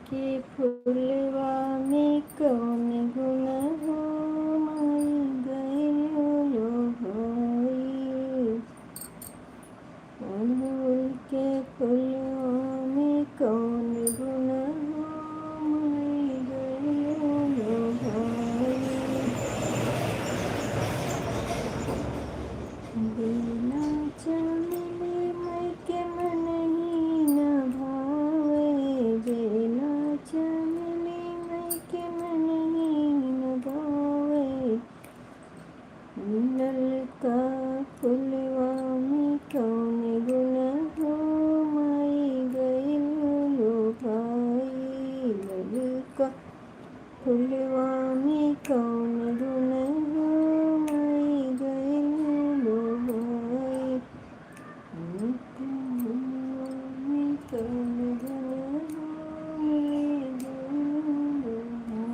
के फुलवा में कौन गुण हो, माई गइलो भाई। अड़हुल के फुलवा में कौन गुण हो, माई गइलो भाई। बिना चमेली मई के मन ही न भावे, बिना चमेली मई के मन ही न भावे। ललका फुलवा में कौन गुण हो, माई गइलो भाई। ललका फुलवा में कौन गुण हो, माई गइलो भाई। फुलवा में कौन गुण हो, माई गइलो भाई।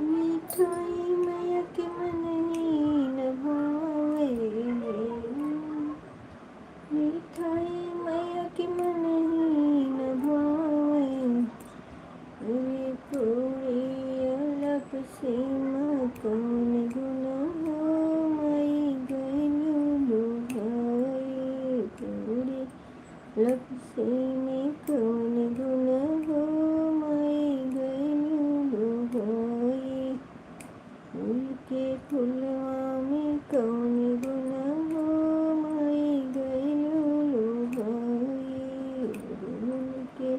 मिठाई मैया के मन ही न भावे, मिठाई मैया के मन ही न भावे। रे पूरी अलग से कौन गुण हो, माई गइलो भाई। पूरी अलग से कौन गुण हो, माई गइलो भाई। फूल के फुलवा में कौन गुण हो, माई गइलो भाई। फूल के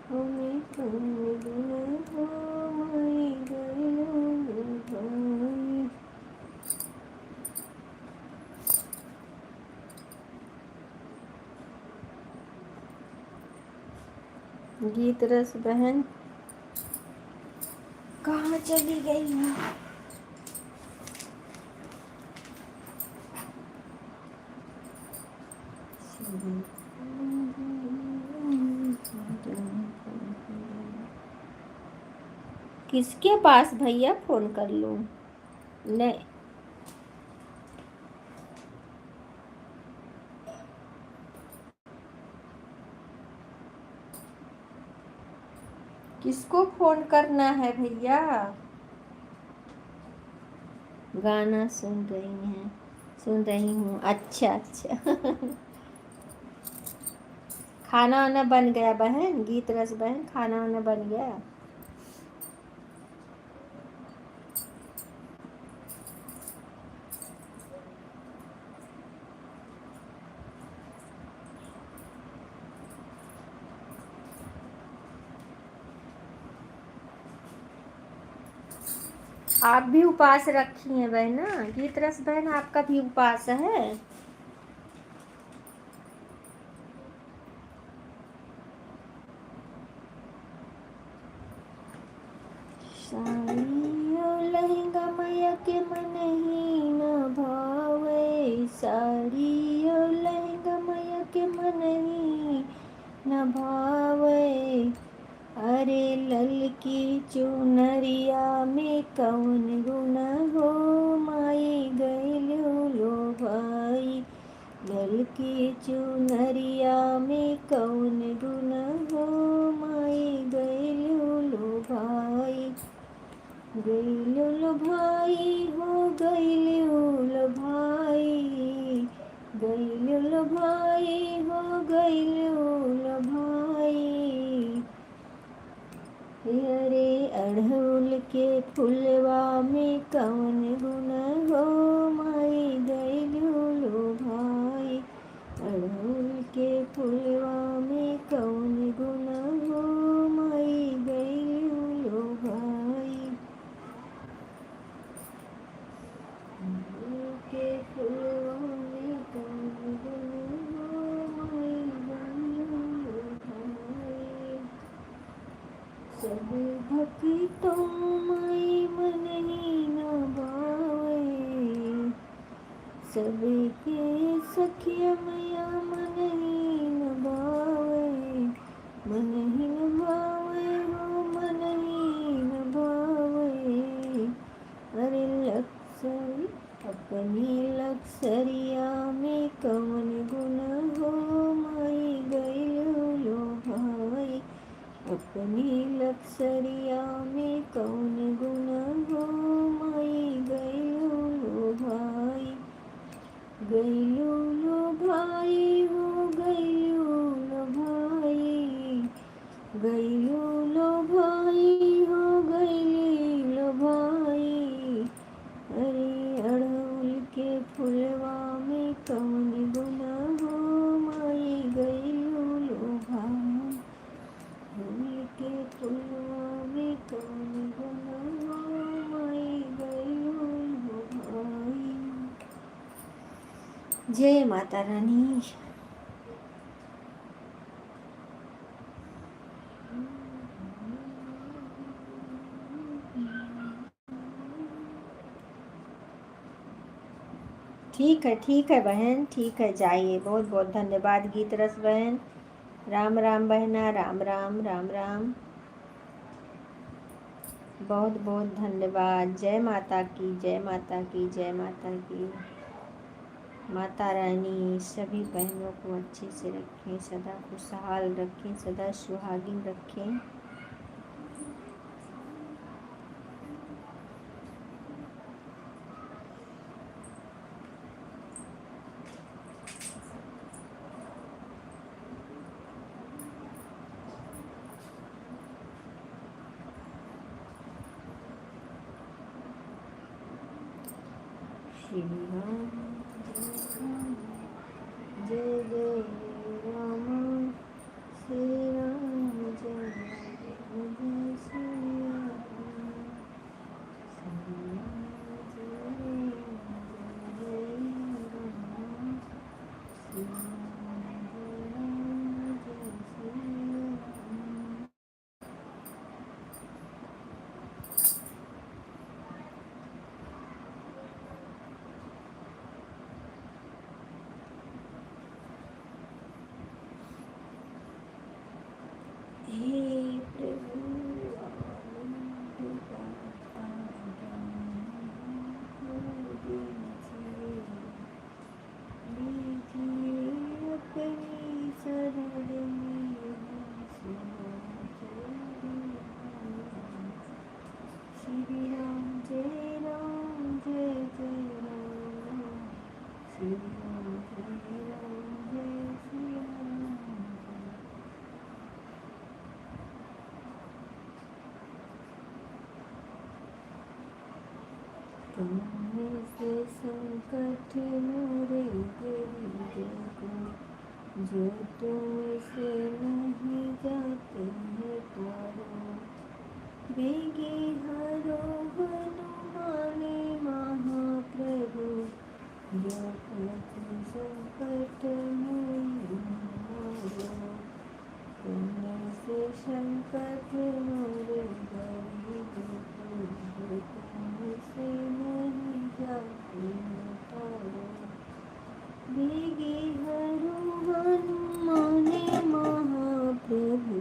हमें कौन गुण हो, माई गइलो भाई। गीत रस बहन कहाँ चली गई है? किसके पास भैया फोन कर लूं? नहीं, किसको फोन करना है भैया? गाना सुन रही हैं? सुन रही हूँ। अच्छा अच्छा। खाना वाना बन गया बहन? गीत रस बहन, खाना वाना बन गया? आप भी उपवास रखी हैं बहन ना? गीत रस बहन, आपका भी उपवास है? साड़ियो लहंगा मैया के मन ही न भावे, साड़ियो लहंगा मैया के मन ही न भावे। अरे ललकी चुनरिया में कौन गुण हो, माई गइलो लो भाई। ललकी चुनरिया में कौन गुण हो, माई गइलो लो भाई। गइलो लो भाई हो, गइलो लो भाई। गइलो लो भाई हो, गइलो लो भाई। अरे अड़हुल के फुलवा में कौन गुण हो, माई गइलो लो भाई। अड़हुल के फुलवा में कौन गुण हो, माई गइलो लो भाई। अड़हुल के फुलवा में कौन गुण हो, माई गइलो लो भाई। सब भक्तों माई मन ही न भावे, सबके सखिया मैया मन ही न भावे। मन ही न भावे हो, मन ही न भावे। अरे लक्सरी अपनी लक्सरिया में कौन गुण हो, माई गइलो लो भाई। अपनी लक्सरिया में कौन गुण हो, माई गइलो लो भाई। गइलो लो भाई हो, गइलो लो भाई। गइलो लो भाई हो, गइलो लो भाई। अरे अड़हुल के फुलवा में कौन गुण हो, माई गइलो लो भाई। अड़हुल के फुलवा में कौन गुण हो, माई गइलो लो भाई। जय माता रानी। ठीक है बहन, ठीक है, जाइए। बहुत बहुत धन्यवाद गीत रस बहन। राम राम बहना, राम राम राम राम। बहुत बहुत धन्यवाद। जय माता की, जय माता की, जय माता की। माता रानी सभी बहनों को अच्छे से रखें, सदा खुशहाल रखें, सदा सुहागिन रखें। श्री राम जय जय राम, श्री राम जय जय श्री राम। श्री राम जय जय राम, श्री राम जय श्री राम। तुम्हें से संकट मोरे गरीबों को, जो तुमसे नहीं जाते हैं तारो। बेगी हरो हनुमाने महाप्रभु, जो कुछ संकट मोरे हमारो। तुमसे संकट मोरे गरीबों को, जो तुमसे नहीं जाते तारो। बेगी हरो हनुमाने महाप्रभु,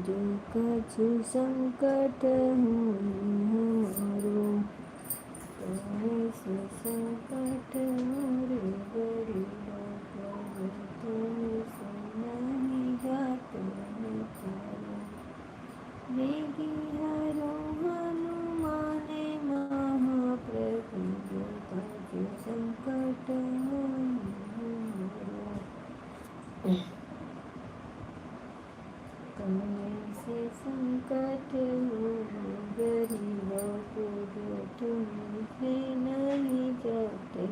जो कछु संकट हमारो। तुमसे संकट मोरे गरीबों को, जो तुमसे नहीं जाते तारो। बेगी हरो हनुमाने महाप्रभु, जो कछु संकट हमारो। तुमसे संकट मोरे गरीबों को, जो तुमसे नहीं जाते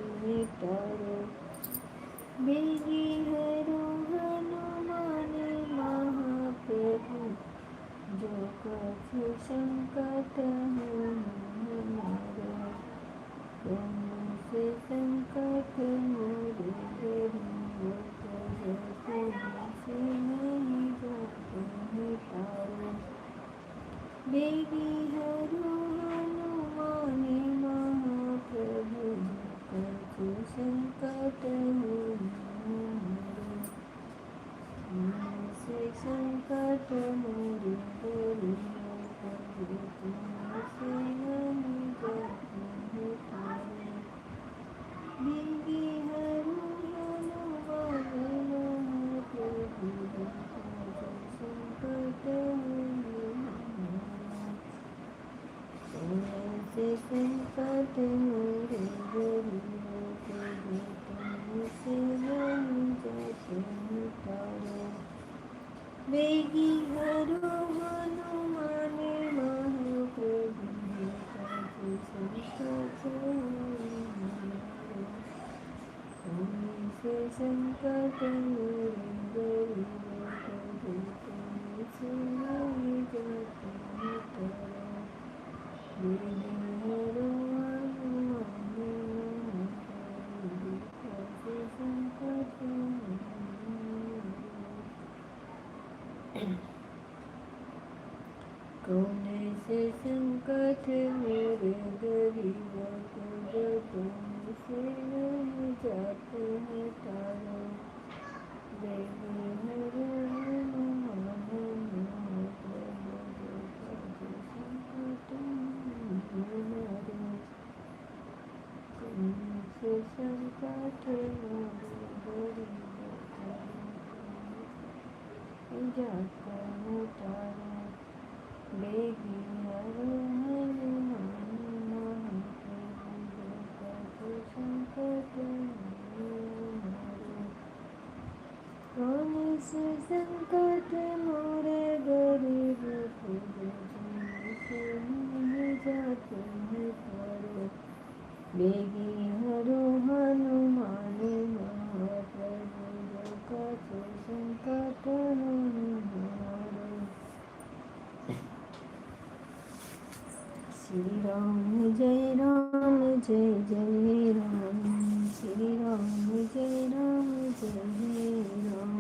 तारो। बेगी हरो हनुमाने महाप्रभु, जो कछु संकट हमारो। तुमसे संकट मोरे गरीबों को, जो तुमसे नहीं जाते तारो। बेगी हरो हनुमाने महाप्रभु, जो कछु संकट हमारो। तुमसे संकट मोरे गरीबों को, जो तुमसे नहीं जाते तारो। बेगी हरो हनुमाने महाप्रभु, जो कछु संकट हमारो। तुमसे संकट मोरे गरीबों को, जो तुमसे नहीं जाते तारो। बेगी हरो हनुमाने महाप्रभु, जो कछु संकट हमारो। तुमसे संकट मोरे गरीबों को, जो तुमसे नहीं जाते तारो। बेगी हरो हनुमाने महाप्रभु, जो कछु संकट हमारो। कौन से संकट मोरे गरीबों को, जो तुमसे नहीं जाते तारो। बेगी हरो हनुमाने महाप्रभु, जो कछु संकट हमारो। तुमसे संकट मोरे गरीबों को, जो जाते तारो। बेगी हरो हनुमाने महाप्रभु, जो कछु संकट हमारो। कौन से संकट मोरे गरीबों को, जो तुमसे नहीं जाते तारो। बेगी हरो हनुमाने महाप्रभु, जो कछु संकट हमारो। श्री राम जय राम जय जय राम, श्री राम जय राम जय जय राम।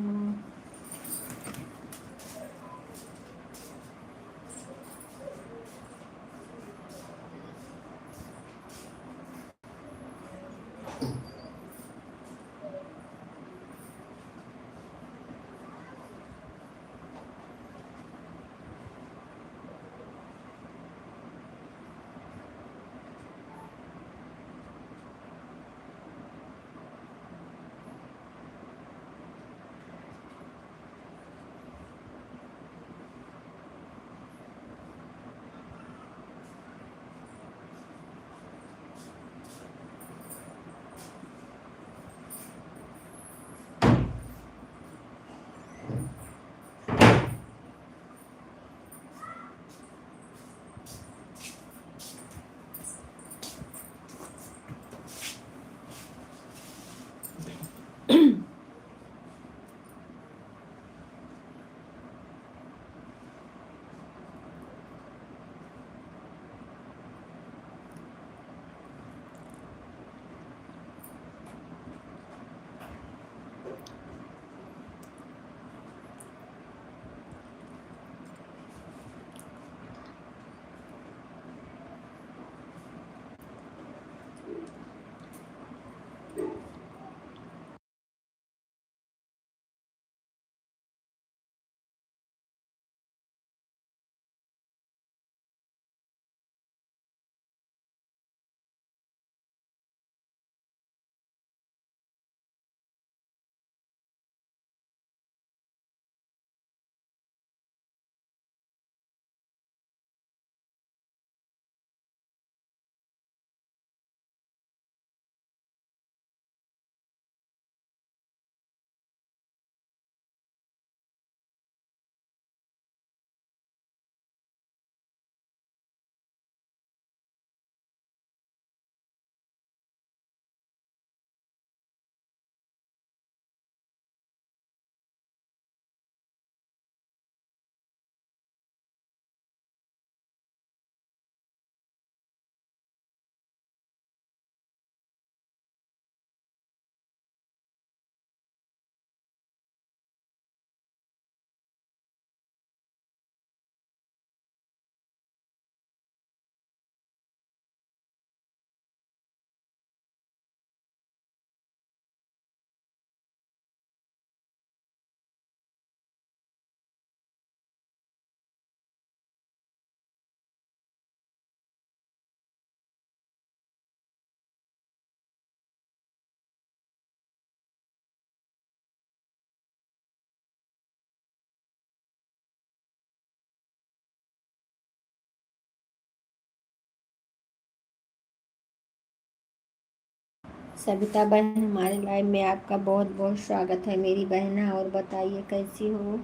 सविता बहन, हमारे लाइव में आपका बहुत बहुत स्वागत है मेरी बहना। और बताइए कैसी हो?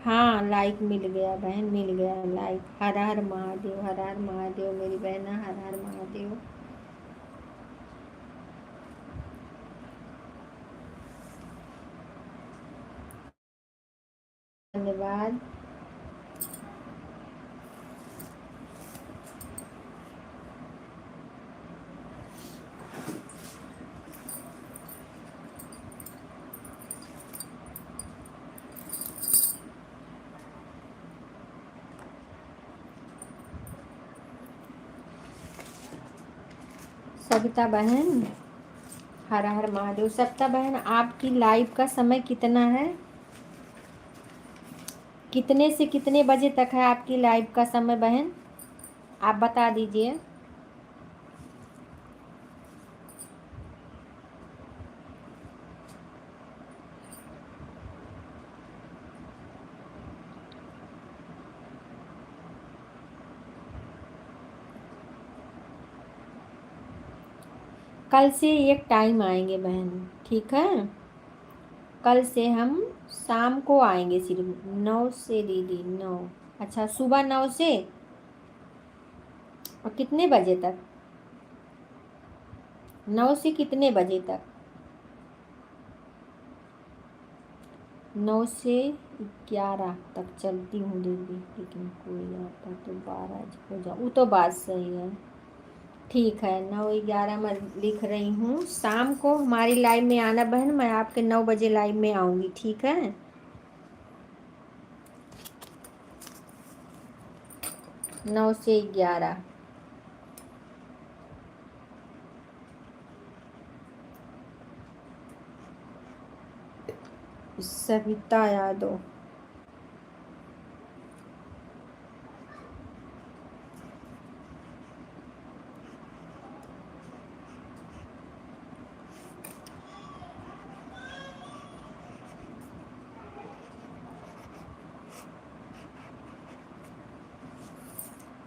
हाँ, लाइक मिल गया बहन, मिल गया लाइक। हर हर महादेव, हर हर महादेव मेरी बहना, हर हर महादेव। धन्यवाद। सविता बहन, हर हर महादेव। सविता बहन, आपकी लाइव का समय कितना है? कितने से कितने बजे तक है आपकी लाइव का समय बहन? आप बता दीजिए। कल से एक टाइम आएंगे बहन, ठीक है? कल से हम शाम को आएंगे, सिर्फ 9 से दीदी 9। अच्छा, सुबह 9 से और कितने बजे तक? 9 से कितने बजे तक? 9 से 11 तक चलती हूँ दीदी, लेकिन कोई आता तो 12 हो जाओ। वो तो बात सही है। ठीक है, 9-11 मैं लिख रही हूँ। शाम को हमारी लाइव में आना बहन, मैं आपके 9 बजे लाइव में आऊँगी, ठीक है? 9 से 11। सविता यादव।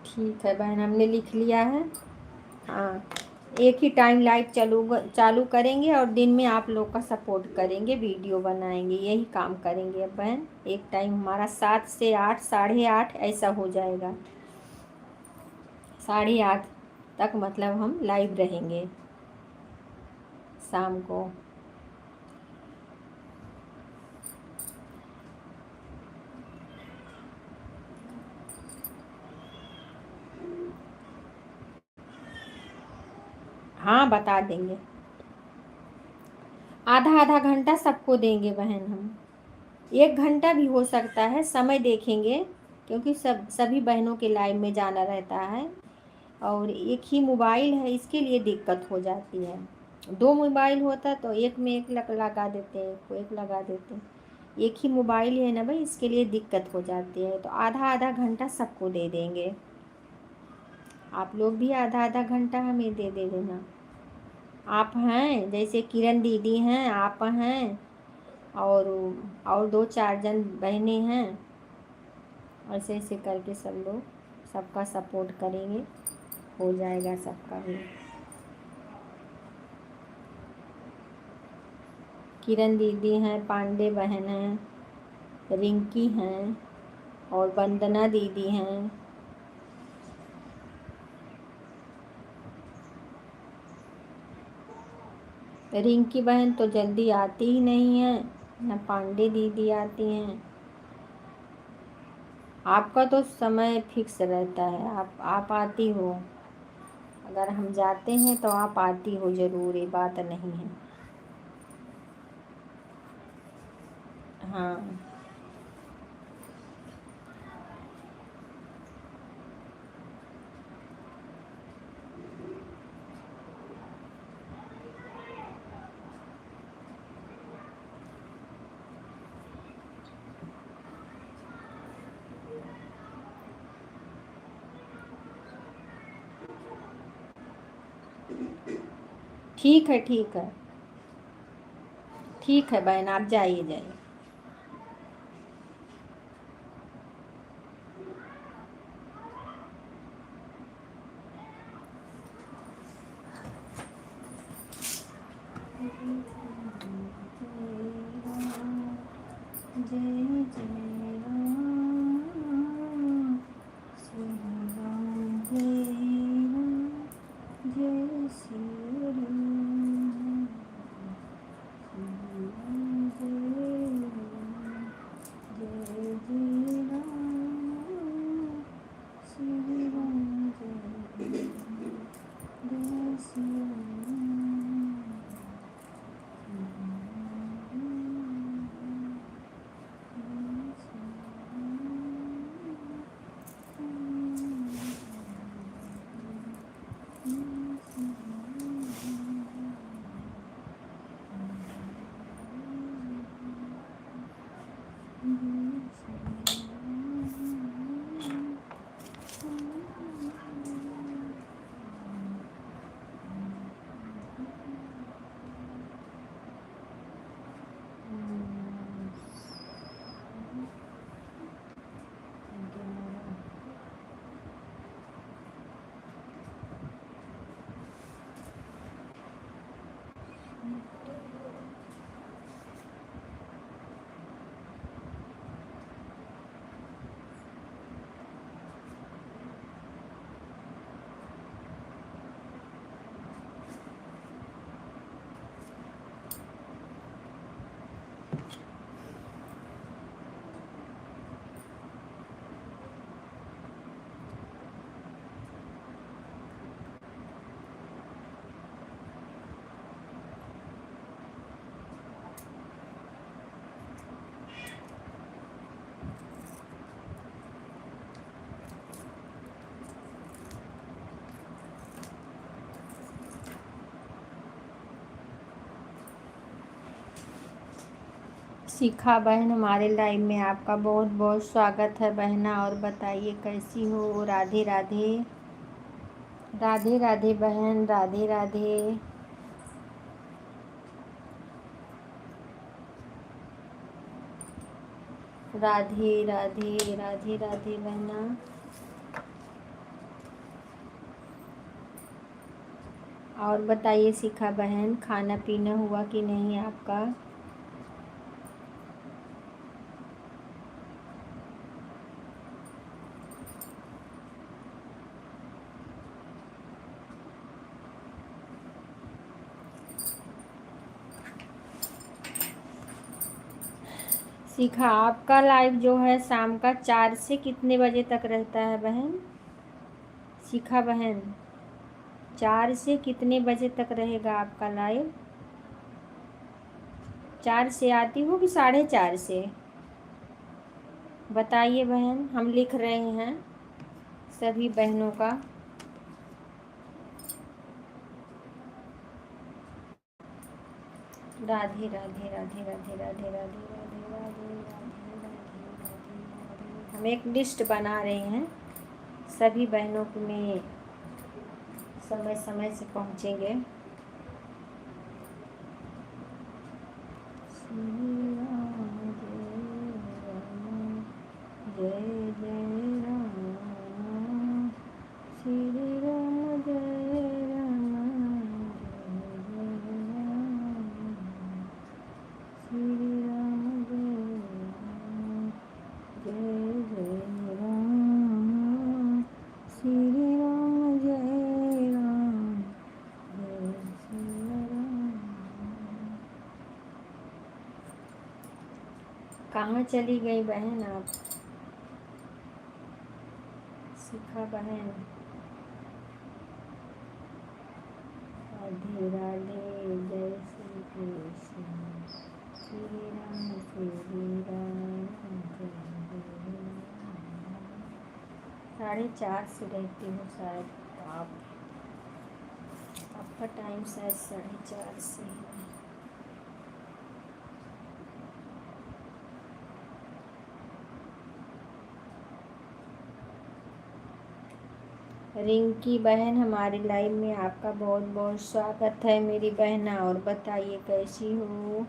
ठीक है बहन, हमने लिख लिया है। हाँ, एक ही टाइम लाइव चालू करेंगे और दिन में आप लोग का सपोर्ट करेंगे, वीडियो बनाएंगे, यही काम करेंगे। अब बहन, एक टाइम हमारा 7 से 8, 8:30 ऐसा हो जाएगा। 8:30 तक मतलब हम लाइव रहेंगे शाम को। हाँ, बता देंगे। आधा आधा घंटा सबको देंगे बहन हम। 1 घंटा भी हो सकता है, समय देखेंगे, क्योंकि सभी बहनों के लाइव में जाना रहता है। और एक ही मोबाइल है, इसके लिए दिक्कत हो जाती है। 2 मोबाइल होता तो एक में एक लगा देते हैं, एक को एक लगा देते हैं। एक ही मोबाइल है ना भाई, इसके लिए दिक्कत हो जाती है। तो आधा आधा घंटा सबको दे देंगे। आप लोग भी आधा आधा घंटा हमें दे दे देना। आप हैं, जैसे किरण दीदी हैं, आप हैं, और 2-4 जन बहनें हैं। ऐसे ऐसे करके सब लोग सबका सपोर्ट करेंगे, हो जाएगा सबका भी। किरण दीदी हैं, पांडे बहन हैं, रिंकी हैं, और वंदना दीदी हैं। रिंकी बहन तो जल्दी आती ही नहीं है, न पांडे दीदी आती हैं। आपका तो समय फिक्स रहता है, आप आती हो। अगर हम जाते हैं तो आप आती हो ज़रूर, ये बात नहीं है। हाँ, ठीक है, ठीक है, ठीक है बहन, आप जाइए जाइए। शिखा बहन, हमारे लाइव में आपका बहुत बहुत स्वागत है बहना। और बताइए कैसी हो? राधे राधे। राधे राधे बहन, राधे राधे। राधे राधे राधे राधे बहना। और बताइए शिखा बहन, खाना पीना हुआ कि नहीं आपका? शिखा, आपका लाइव जो है शाम का 4 से कितने बजे तक रहता है बहन? शिखा बहन, 4 से कितने बजे तक रहेगा आपका लाइव? 4 से आती हो कि 4:30 से? बताइए बहन, हम लिख रहे हैं सभी बहनों का। राधे राधे राधे राधे राधे राधे राधे राधे राधे राधे। हम एक लिस्ट बना रहे हैं, सभी बहनों में समय समय से पहुंचेंगे। जय जय राम, श्री राम जय राम, श्री राम जय जय राम, श्री राम जय राम, जय श्री राम। कहाँ चली गई बहन आप? शिखा बहन, राधे राधे, जय श्री कृष्ण, श्री राम जय राम। 4:30 से रहती हूँ शायद आप, आपका टाइम शायद 4:30 से है। रिंकी बहन, हमारे लाइव में आपका बहुत बहुत स्वागत है मेरी बहना। और बताइए कैसी हो?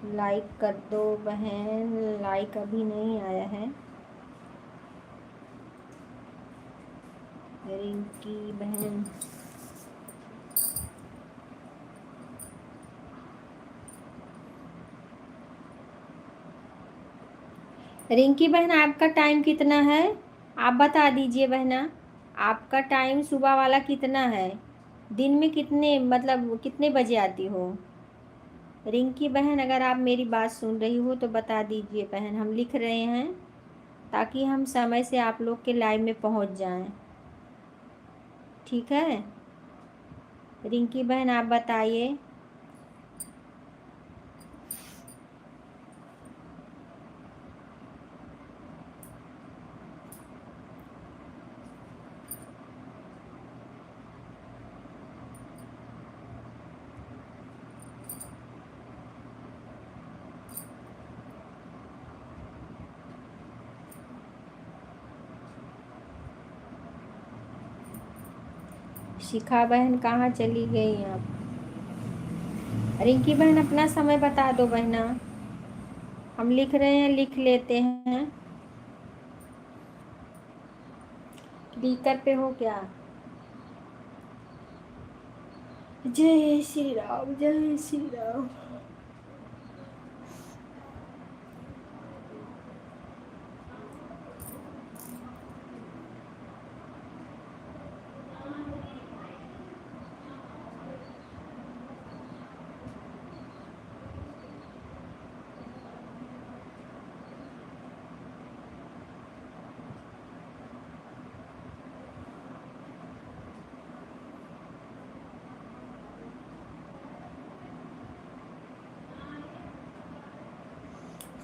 लाइक कर दो बहन, लाइक अभी नहीं आया है। रिंकी बहन, रिंकी बहन आपका टाइम कितना है? आप बता दीजिए बहना, आपका टाइम सुबह वाला कितना है? दिन में कितने, मतलब कितने बजे आती हो? रिंकी बहन, अगर आप मेरी बात सुन रही हो तो बता दीजिए बहन, हम लिख रहे हैं ताकि हम समय से आप लोग के लाइव में पहुंच जाएं। ठीक है रिंकी बहन, आप बताइए। शिखा बहन कहाँ चली गई आप? रिंकी बहन अपना समय बता दो बहना, हम लिख रहे हैं, लिख लेते हैं। स्पीकर पे हो क्या? जय श्री राम, जय श्री राम।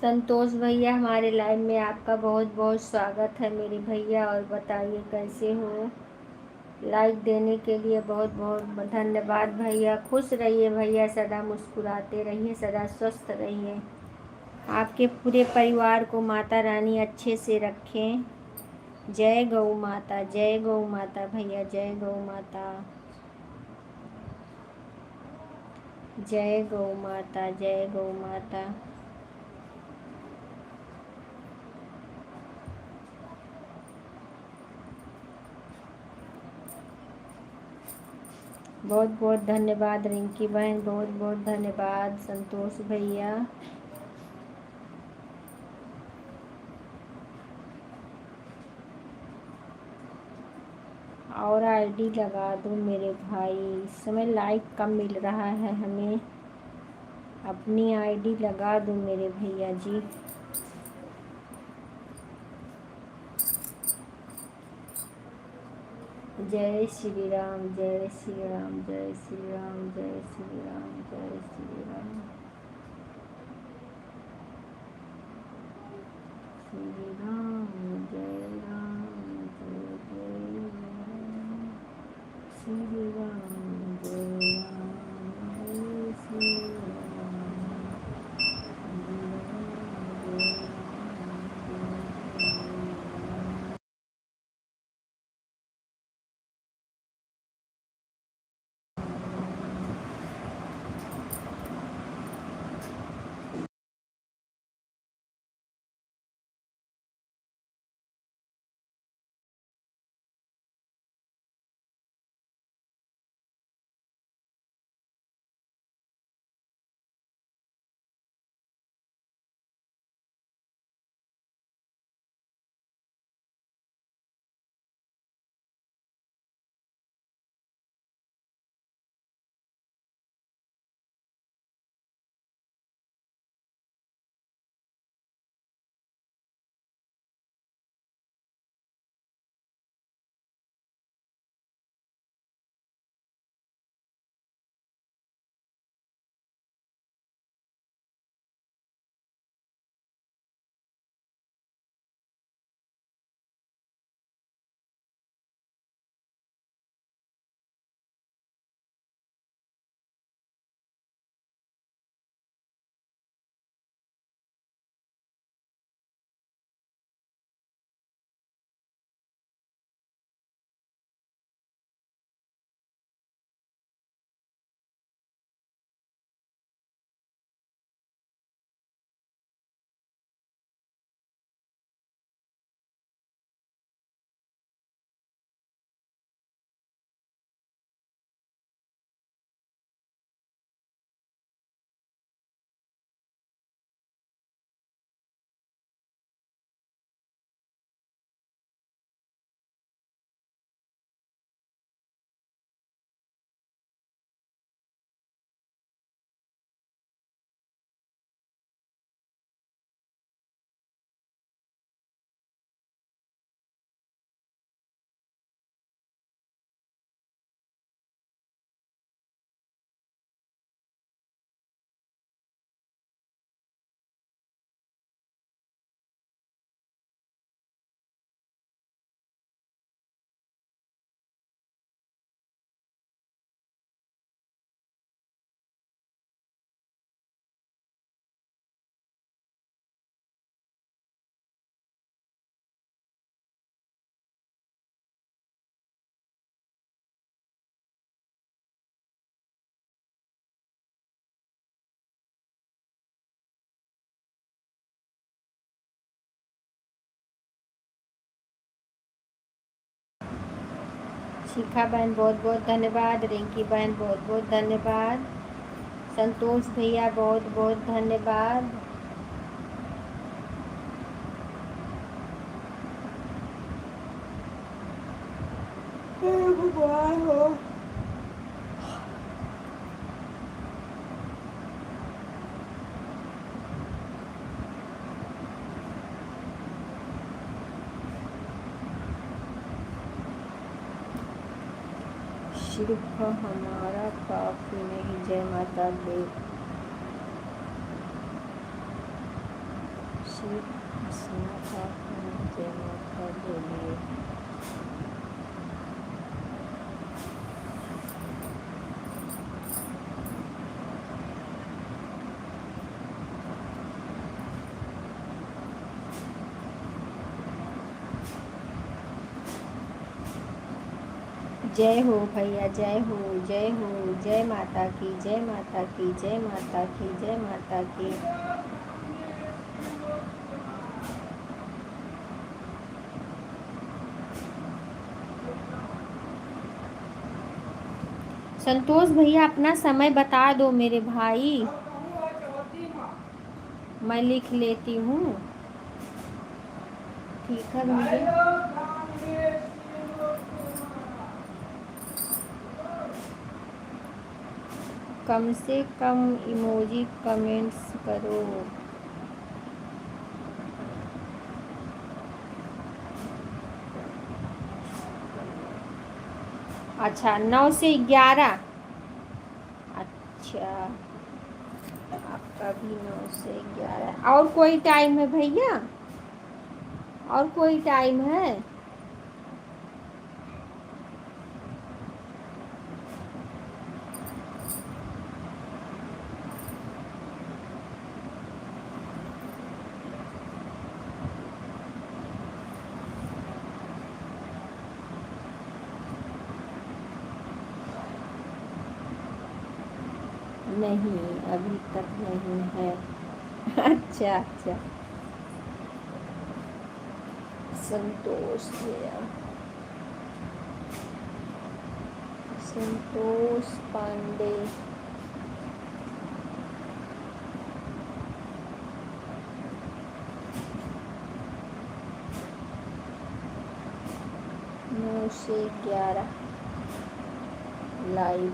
संतोष भैया, हमारे लाइव में आपका बहुत बहुत स्वागत है मेरे भैया। और बताइए कैसे हो? लाइक देने के लिए बहुत बहुत धन्यवाद भैया। खुश रहिए भैया, सदा मुस्कुराते रहिए, सदा स्वस्थ रहिए। आपके पूरे परिवार को माता रानी अच्छे से रखें। जय गौ माता, जय गौ माता भैया, जय गौ माता, जय गौ माता, जय गौ माता। बहुत बहुत धन्यवाद रिंकी बहन, बहुत बहुत धन्यवाद संतोष भैया। और आईडी लगा दो मेरे भाई, इस समय लाइक कम मिल रहा है हमें, अपनी आईडी लगा दो मेरे भैया जी। जय श्री राम, जय श्री राम, जय श्री राम, जय श्री राम, जय श्री राम, श्री राम, जय राम, जय जय राम, श्री राम, जय राम, जय श्री राम, श्री राम, जय राम, जय जय राम। शिखा बहन बहुत बहुत धन्यवाद, रिंकी बहन बहुत बहुत धन्यवाद, संतोष भैया बहुत बहुत धन्यवाद। भगवान हो सिर्फ हमारा काफी नहीं। जय माता दी, सिर्फ हंसना काफी नहीं। जय माता बोलिए। जय हो भैया, जय हो, जय हो। जय माता की, जय माता की, जय माता की, जय माता की। संतोष भैया अपना समय बता दो मेरे भाई, मैं लिख लेती हूँ। ठीक है भैया। कम से कम इमोजी कमेंट्स करो। अच्छा, 9 से 11। अच्छा, आपका भी 9 से 11। और कोई टाइम है भैया? और कोई टाइम है? नहीं, अभी तक नहीं है। अच्छा अच्छा। संतोष भैया, संतोष पांडे। नौ से 11 लाइव।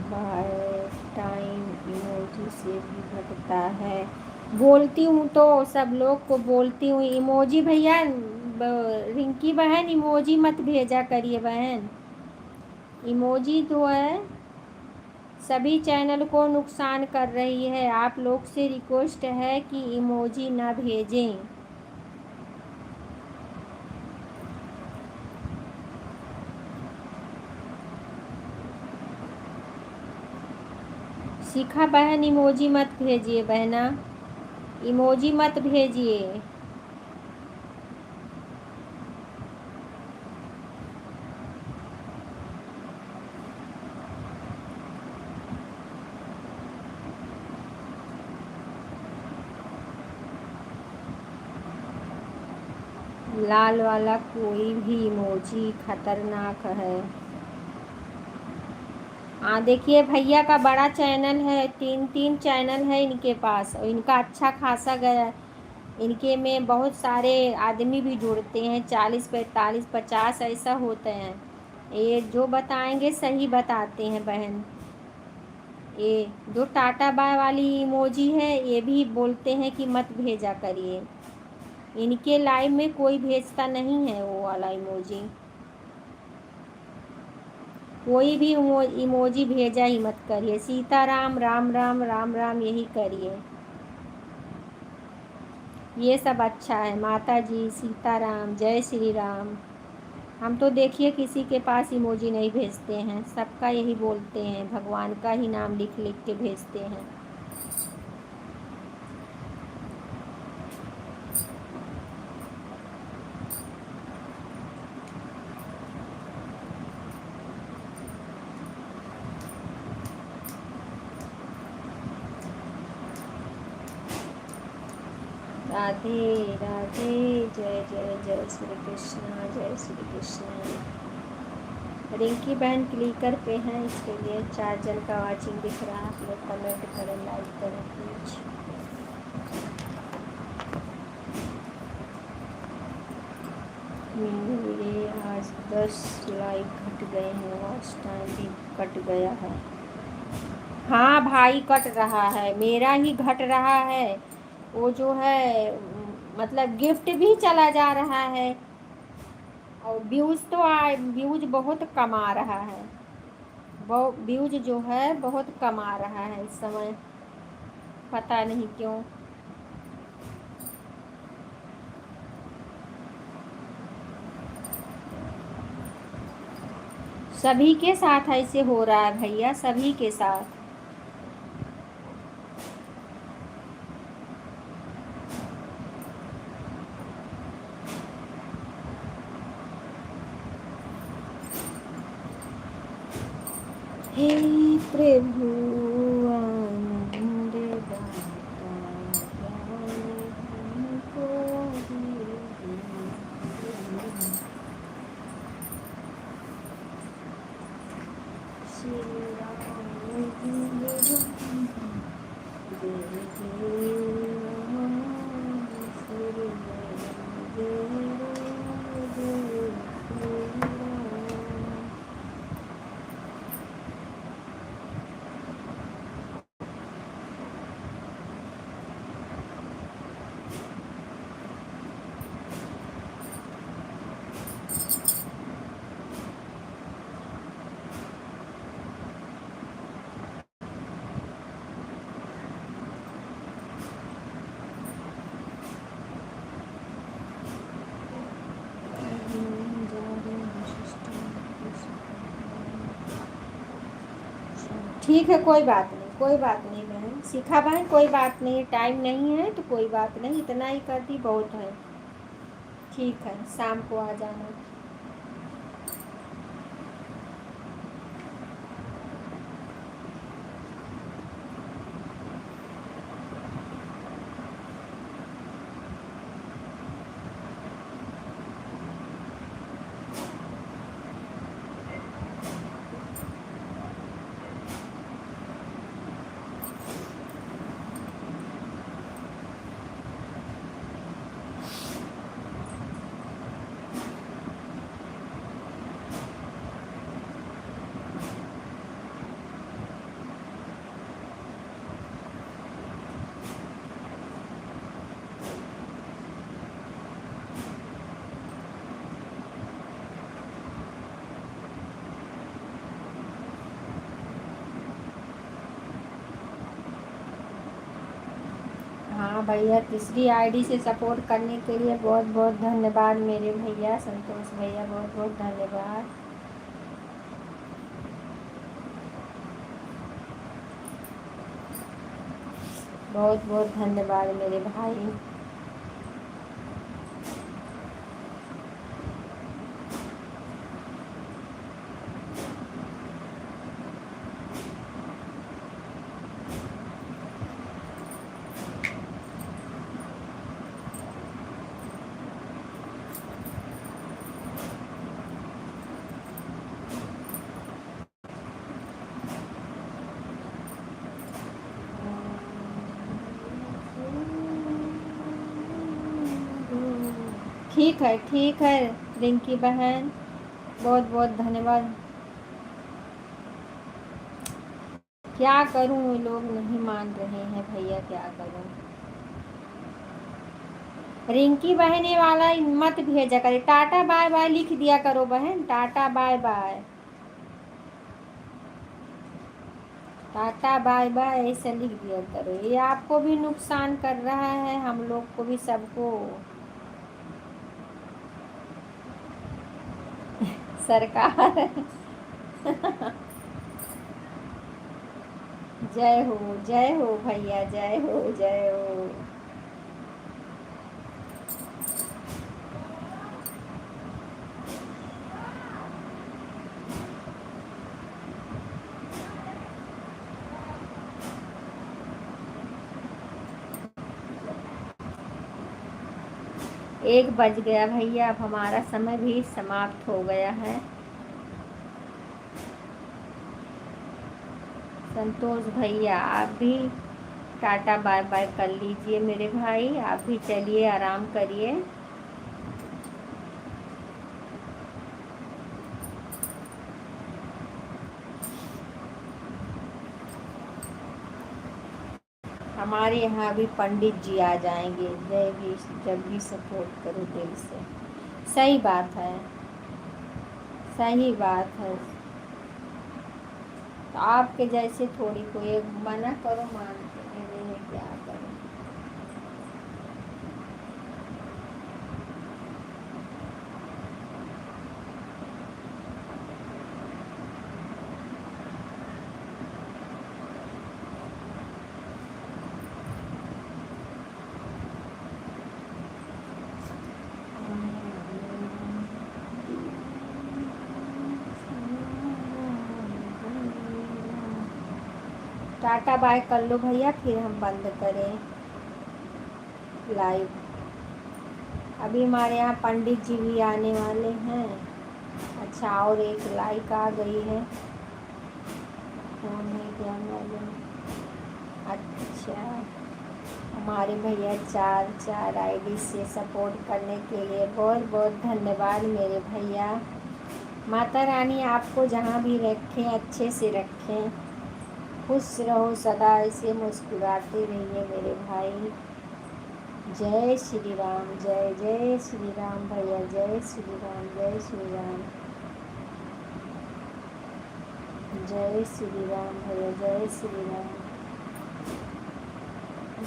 बाय टाइम इमोजी से भी घटता है। बोलती हूँ तो सब लोग को बोलती हूँ इमोजी भैया। रिंकी बहन, इमोजी मत भेजा करिए बहन। इमोजी तो है सभी चैनल को नुकसान कर रही है। आप लोग से रिक्वेस्ट है कि इमोजी ना भेजें। शिखा बहन, इमोजी मत भेजिए बहना, इमोजी मत भेजिए। लाल वाला कोई भी इमोजी खतरनाक है। हाँ देखिए, भैया का बड़ा चैनल है, 3 चैनल है इनके पास, और इनका अच्छा खासा गया। इनके में बहुत सारे आदमी भी जुड़ते हैं, 40 45 50 ऐसा होते हैं। ये जो बताएंगे सही बताते हैं बहन। ये जो टाटा बाय वाली इमोजी है, ये भी बोलते हैं कि मत भेजा करिए। इनके लाइव में कोई भेजता नहीं है वो वाला इमोजी। कोई भी इमोजी भेजा ही मत करिए। सीताराम, राम राम, राम राम यही करिए। ये सब अच्छा है। माता जी, सीताराम, जय श्री राम। हम तो देखिए किसी के पास इमोजी नहीं भेजते हैं, सबका यही बोलते हैं, भगवान का ही नाम लिख लिख के भेजते हैं। राधे राधे, जय जय जय श्री कृष्णा, जय श्री कृष्णा। रिंकी बहन क्लिकर पे हैं, इसके लिए 4 जन का वाचिंग दिख रहा है। आप लोग कमेंट करें, लाइक करें प्लीज। मेरे आज 10 लाइक घट गए हैं, वॉच टाइम भी कट गया है। हाँ भाई, कट रहा है, मेरा ही घट रहा है। वो जो है मतलब गिफ्ट भी चला जा रहा है, और व्यूज़ तो व्यूज़ बहुत कम आ रहा है। बहुत व्यूज जो है बहुत कम आ रहा है इस समय, पता नहीं क्यों। सभी के साथ ऐसे हो रहा है भैया, सभी के साथ। हे प्रभु आनंद दाता, ज्ञान हमको दीजिए। श्री राम जी जय जय राम, श्री राम जय राम, जय श्री राम। ठीक है, कोई बात नहीं, कोई बात नहीं बहन, सीखा बहन, कोई बात नहीं, टाइम नहीं है तो कोई बात नहीं, इतना ही कर दी बहुत है। ठीक है, शाम को आ जाना। हाँ भैया, तीसरी आईडी से सपोर्ट करने के लिए बहुत बहुत धन्यवाद मेरे भैया संतोष भैया, बहुत बहुत धन्यवाद। बहुत बहुत धन्यवाद मेरे भाई। ठीक है रिंकी बहन, बहुत बहुत धन्यवाद। क्या करूं, ये लोग नहीं मान रहे हैं भैया, क्या करूं। रिंकी बहन ये वाला मत भेजा करे, टाटा बाय बाय लिख दिया करो बहन, tata bye bye, tata bye bye ऐसे लिख दिया करो, ये आपको भी नुकसान कर रहा है, हम लोग को भी, सबको। सरकार जय हो भैया, जय हो जय हो। एक बज गया भैया, अब हमारा समय भी समाप्त हो गया है। संतोष भैया आप भी टाटा बाय बाय कर लीजिए मेरे भाई, आप भी चलिए आराम करिए। हमारे यहाँ भी पंडित जी आ जाएंगे, जय भी जब भी सपोर्ट करो दिल से। सही बात है, सही बात है। तो आपके जैसे थोड़ी कोई मना करो मानते हैं, क्या करो। टाटा बाय कर लो भैया, फिर हम बंद करें लाइव। अभी हमारे यहाँ पंडित जी भी आने वाले हैं। अच्छा, और एक लाइक आ गई है, कौन है क्या मालूम। अच्छा, हमारे भैया चार चार आईडी से सपोर्ट करने के लिए बहुत बहुत धन्यवाद मेरे भैया। माता रानी आपको जहाँ भी रखें अच्छे से रखें, खुश रहो सदा, ऐसे मुस्कुराते रहिए मेरे भाई। जय श्री राम, जय जय श्री राम भैया, जय श्री राम, जय श्री राम, जय श्री राम भैया, जय श्री राम।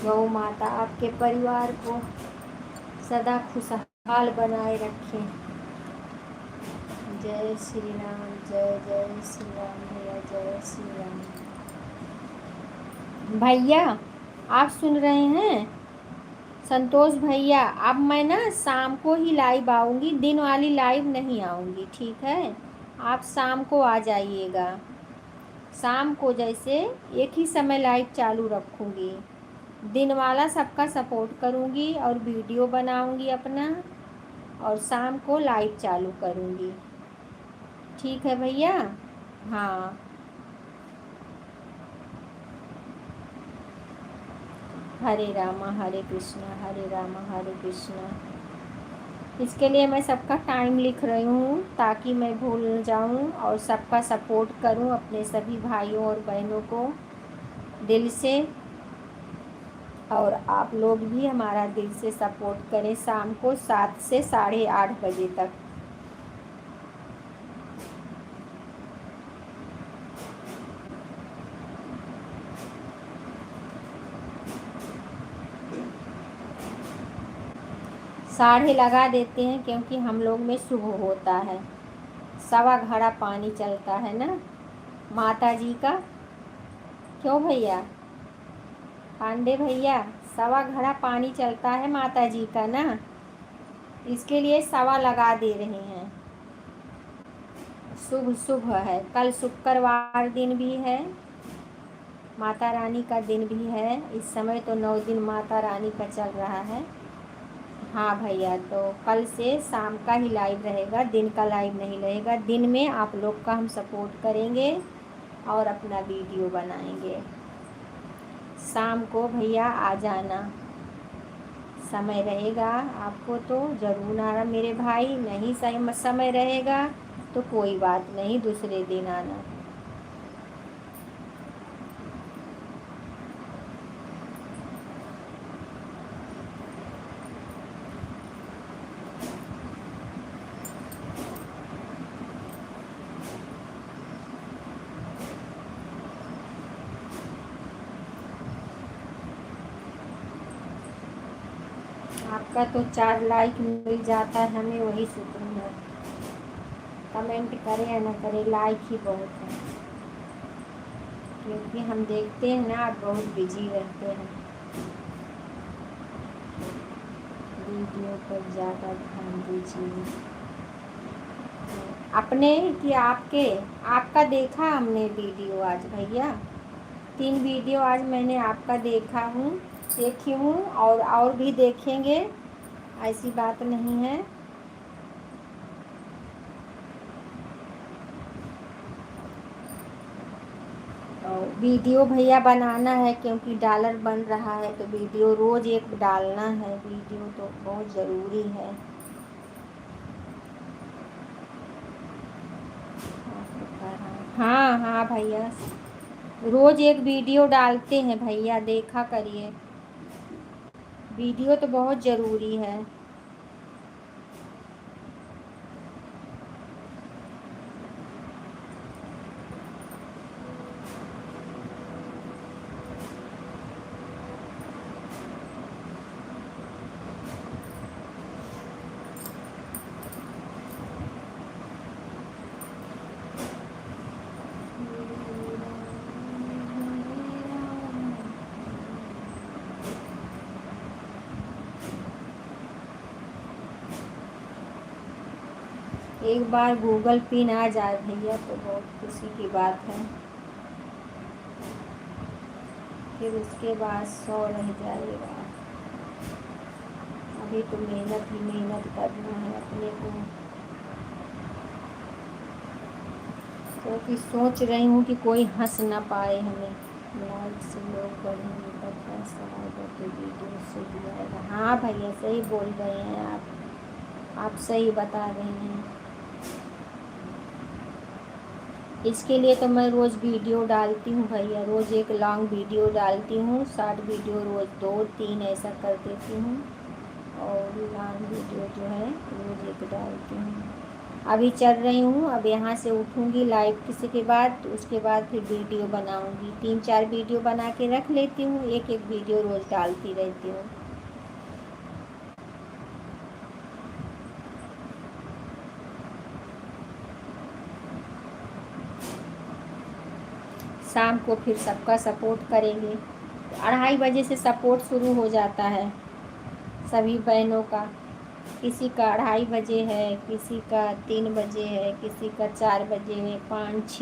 गौ माता आपके परिवार को सदा खुशहाल बनाए रखें। जय श्री राम, जय जय श्री राम भैया, जय श्री राम। भैया आप सुन रहे हैं संतोष भैया, अब मैं ना शाम को ही लाइव आऊँगी, दिन वाली लाइव नहीं आऊँगी, ठीक है। आप शाम को आ जाइएगा, शाम को जैसे एक ही समय लाइव चालू रखूँगी। दिन वाला सबका सपोर्ट करूँगी और वीडियो बनाऊँगी अपना, और शाम को लाइव चालू करूँगी, ठीक है भैया। हाँ, हरे रामा हरे कृष्णा, हरे रामा हरे कृष्णा। इसके लिए मैं सबका टाइम लिख रही हूँ ताकि मैं भूल जाऊँ, और सबका सपोर्ट करूँ अपने सभी भाइयों और बहनों को दिल से, और आप लोग भी हमारा दिल से सपोर्ट करें शाम को 7 से 8:30 बजे तक। साढ़े लगा देते हैं क्योंकि हम लोग में शुभ होता है। 1.25 घड़ा पानी चलता है ना माता जी का, क्यों भैया पांडे भैया, 1.25 घड़ा पानी चलता है माता जी का ना, इसके लिए 1.25 लगा दे रहे हैं। शुभ शुभ है, कल शुक्रवार दिन भी है, माता रानी का दिन भी है। इस समय तो 9 दिन माता रानी का चल रहा है। हाँ भैया, तो कल से शाम का ही लाइव रहेगा, दिन का लाइव नहीं रहेगा। दिन में आप लोग का हम सपोर्ट करेंगे और अपना वीडियो बनाएंगे। शाम को भैया आ जाना, समय रहेगा आपको तो ज़रूर आना मेरे भाई, नहीं सही समय रहेगा तो कोई बात नहीं, दूसरे दिन आना। आपका तो 4 लाइक मिल जाता है, हमें वही सुकून है। कमेंट करें या ना करें, लाइक ही बहुत है, क्योंकि हम देखते हैं ना आप बहुत बिजी रहते हैं, वीडियो पर ज़्यादा ध्यान दीजिए अपने कि आपके। आपका देखा हमने वीडियो आज भैया, 3 वीडियो आज मैंने आपका देखी हूँ, और भी देखेंगे, ऐसी बात नहीं है। और वीडियो भैया बनाना है क्योंकि डॉलर बन रहा है, तो वीडियो रोज़ एक डालना है, वीडियो तो बहुत ज़रूरी है। हाँ हाँ भैया, रोज़ एक वीडियो डालते हैं भैया, देखा करिए, वीडियो तो बहुत ज़रूरी है। एक बार गूगल पिन आ जाए भैया तो बहुत खुशी की बात है, फिर उसके बाद 100 रह जाएगा। अभी तो मेहनत ही मेहनत करना है अपने को, क्योंकि सोच रही हूँ कि कोई हंस ना पाए हमें। लाइक से लोग बढ़ेंगे तब पैसा आएगा तो वीडियो से भी आएगा। हाँ भैया सही बोल रहे हैं आप सही बता रहे हैं। इसके लिए तो मैं रोज़ वीडियो डालती हूँ भैया, रोज़ एक लॉन्ग वीडियो डालती हूँ, शॉर्ट वीडियो रोज़ 2-3 ऐसा कर देती हूँ, और लॉन्ग वीडियो जो है रोज़ एक डालती हूँ। अभी चल रही हूँ, अब यहाँ से उठूँगी लाइव किसी के बाद, तो उसके बाद फिर वीडियो बनाऊँगी। 3-4 वीडियो बना के रख लेती हूँ, एक एक वीडियो रोज़ डालती रहती हूँ। शाम को फिर सबका सपोर्ट करेंगे। 2:30 बजे से सपोर्ट शुरू हो जाता है सभी बहनों का। किसी का 2:30 बजे है, किसी का 3 बजे है, किसी का 4 बजे है, 5,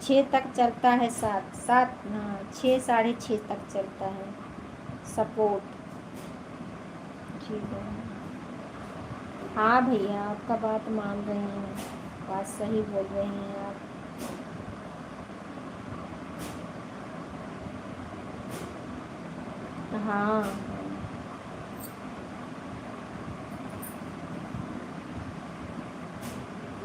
6 तक चलता है। 7 हाँ 6 6:30 तक चलता है सपोर्ट। जी हाँ भैया आपका बात मान रहे हैं, बात सही बोल रहे हैं आप। हाँ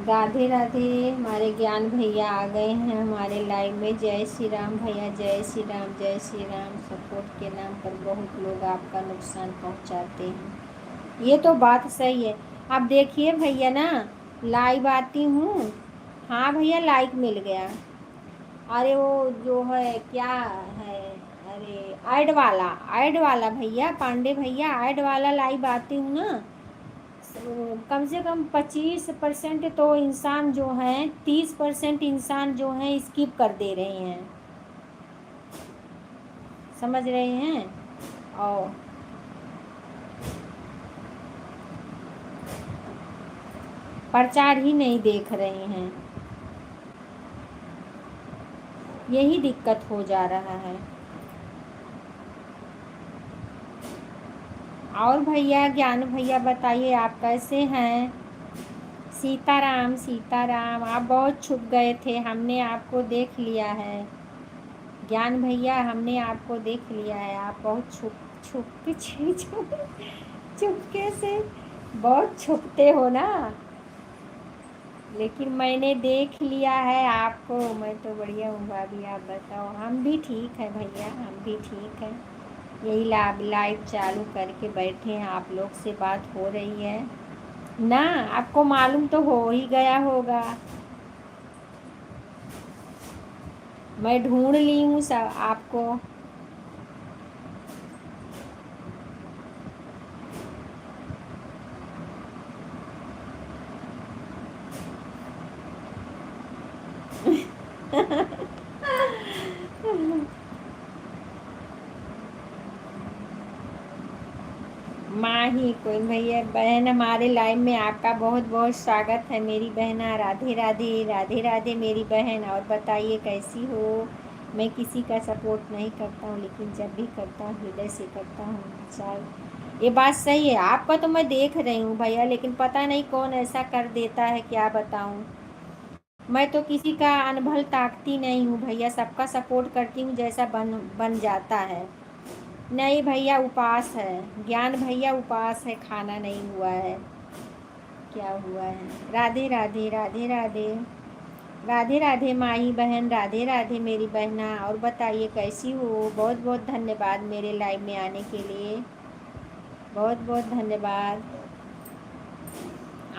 राधे राधे, हमारे ज्ञान भैया आ गए हैं हमारे लाइव में। जय श्री राम भैया, जय श्री राम, जय श्री राम। सपोर्ट के नाम पर बहुत लोग आपका नुकसान पहुंचाते हैं, ये तो बात सही है। अब देखिए भैया ना, लाइव आती हूँ, हाँ भैया लाइक मिल गया। अरे वो जो है क्या है, अरे ऐड वाला भैया, पांडे भैया ऐड वाला लाइव आती हूँ ना, कम से कम 25% तो इंसान जो हैं, 30% इंसान जो हैं स्किप कर दे रहे हैं, समझ रहे हैं, और प्रचार ही नहीं देख रहे हैं, यही दिक्कत हो जा रहा है। और भैया ज्ञान भैया बताइए आप कैसे हैं। सीताराम सीताराम, आप बहुत छुप गए थे, हमने आपको देख लिया है। ज्ञान भैया हमने आपको देख लिया है, आप बहुत चुपके से बहुत छुपते हो ना, लेकिन मैंने देख लिया है आपको। मैं तो बढ़िया हूँ भाभी, आप बताओ। हम भी ठीक है भैया, हम भी ठीक है। यही लाइव चालू करके बैठे हैं, आप लोग से बात हो रही है ना, आपको मालूम तो हो ही गया होगा। मैं ढूंढ ली हूँ सब आपको। माही कोई भैया बहन, हमारे लाइव में आपका बहुत बहुत स्वागत है मेरी बहना। राधे राधे, राधे राधे मेरी बहन। और बताइए कैसी हो। मैं किसी का सपोर्ट नहीं करता हूँ, लेकिन जब भी करता हूँ हृदय से करता हूँ। चाहे ये बात सही है, आपका तो मैं देख रही हूँ भैया, लेकिन पता नहीं कौन ऐसा कर देता है, क्या बताऊँ। मैं तो किसी का अनभल ताकती नहीं हूँ भैया, सबका सपोर्ट करती हूँ जैसा बन बन जाता है। नहीं भैया उपवास है, ज्ञान भैया उपवास है, खाना नहीं हुआ है। क्या हुआ है। राधे राधे, राधे राधे, राधे राधे माही बहन, राधे राधे मेरी बहना। और बताइए कैसी हो। बहुत बहुत धन्यवाद मेरे लाइव में आने के लिए, बहुत बहुत धन्यवाद।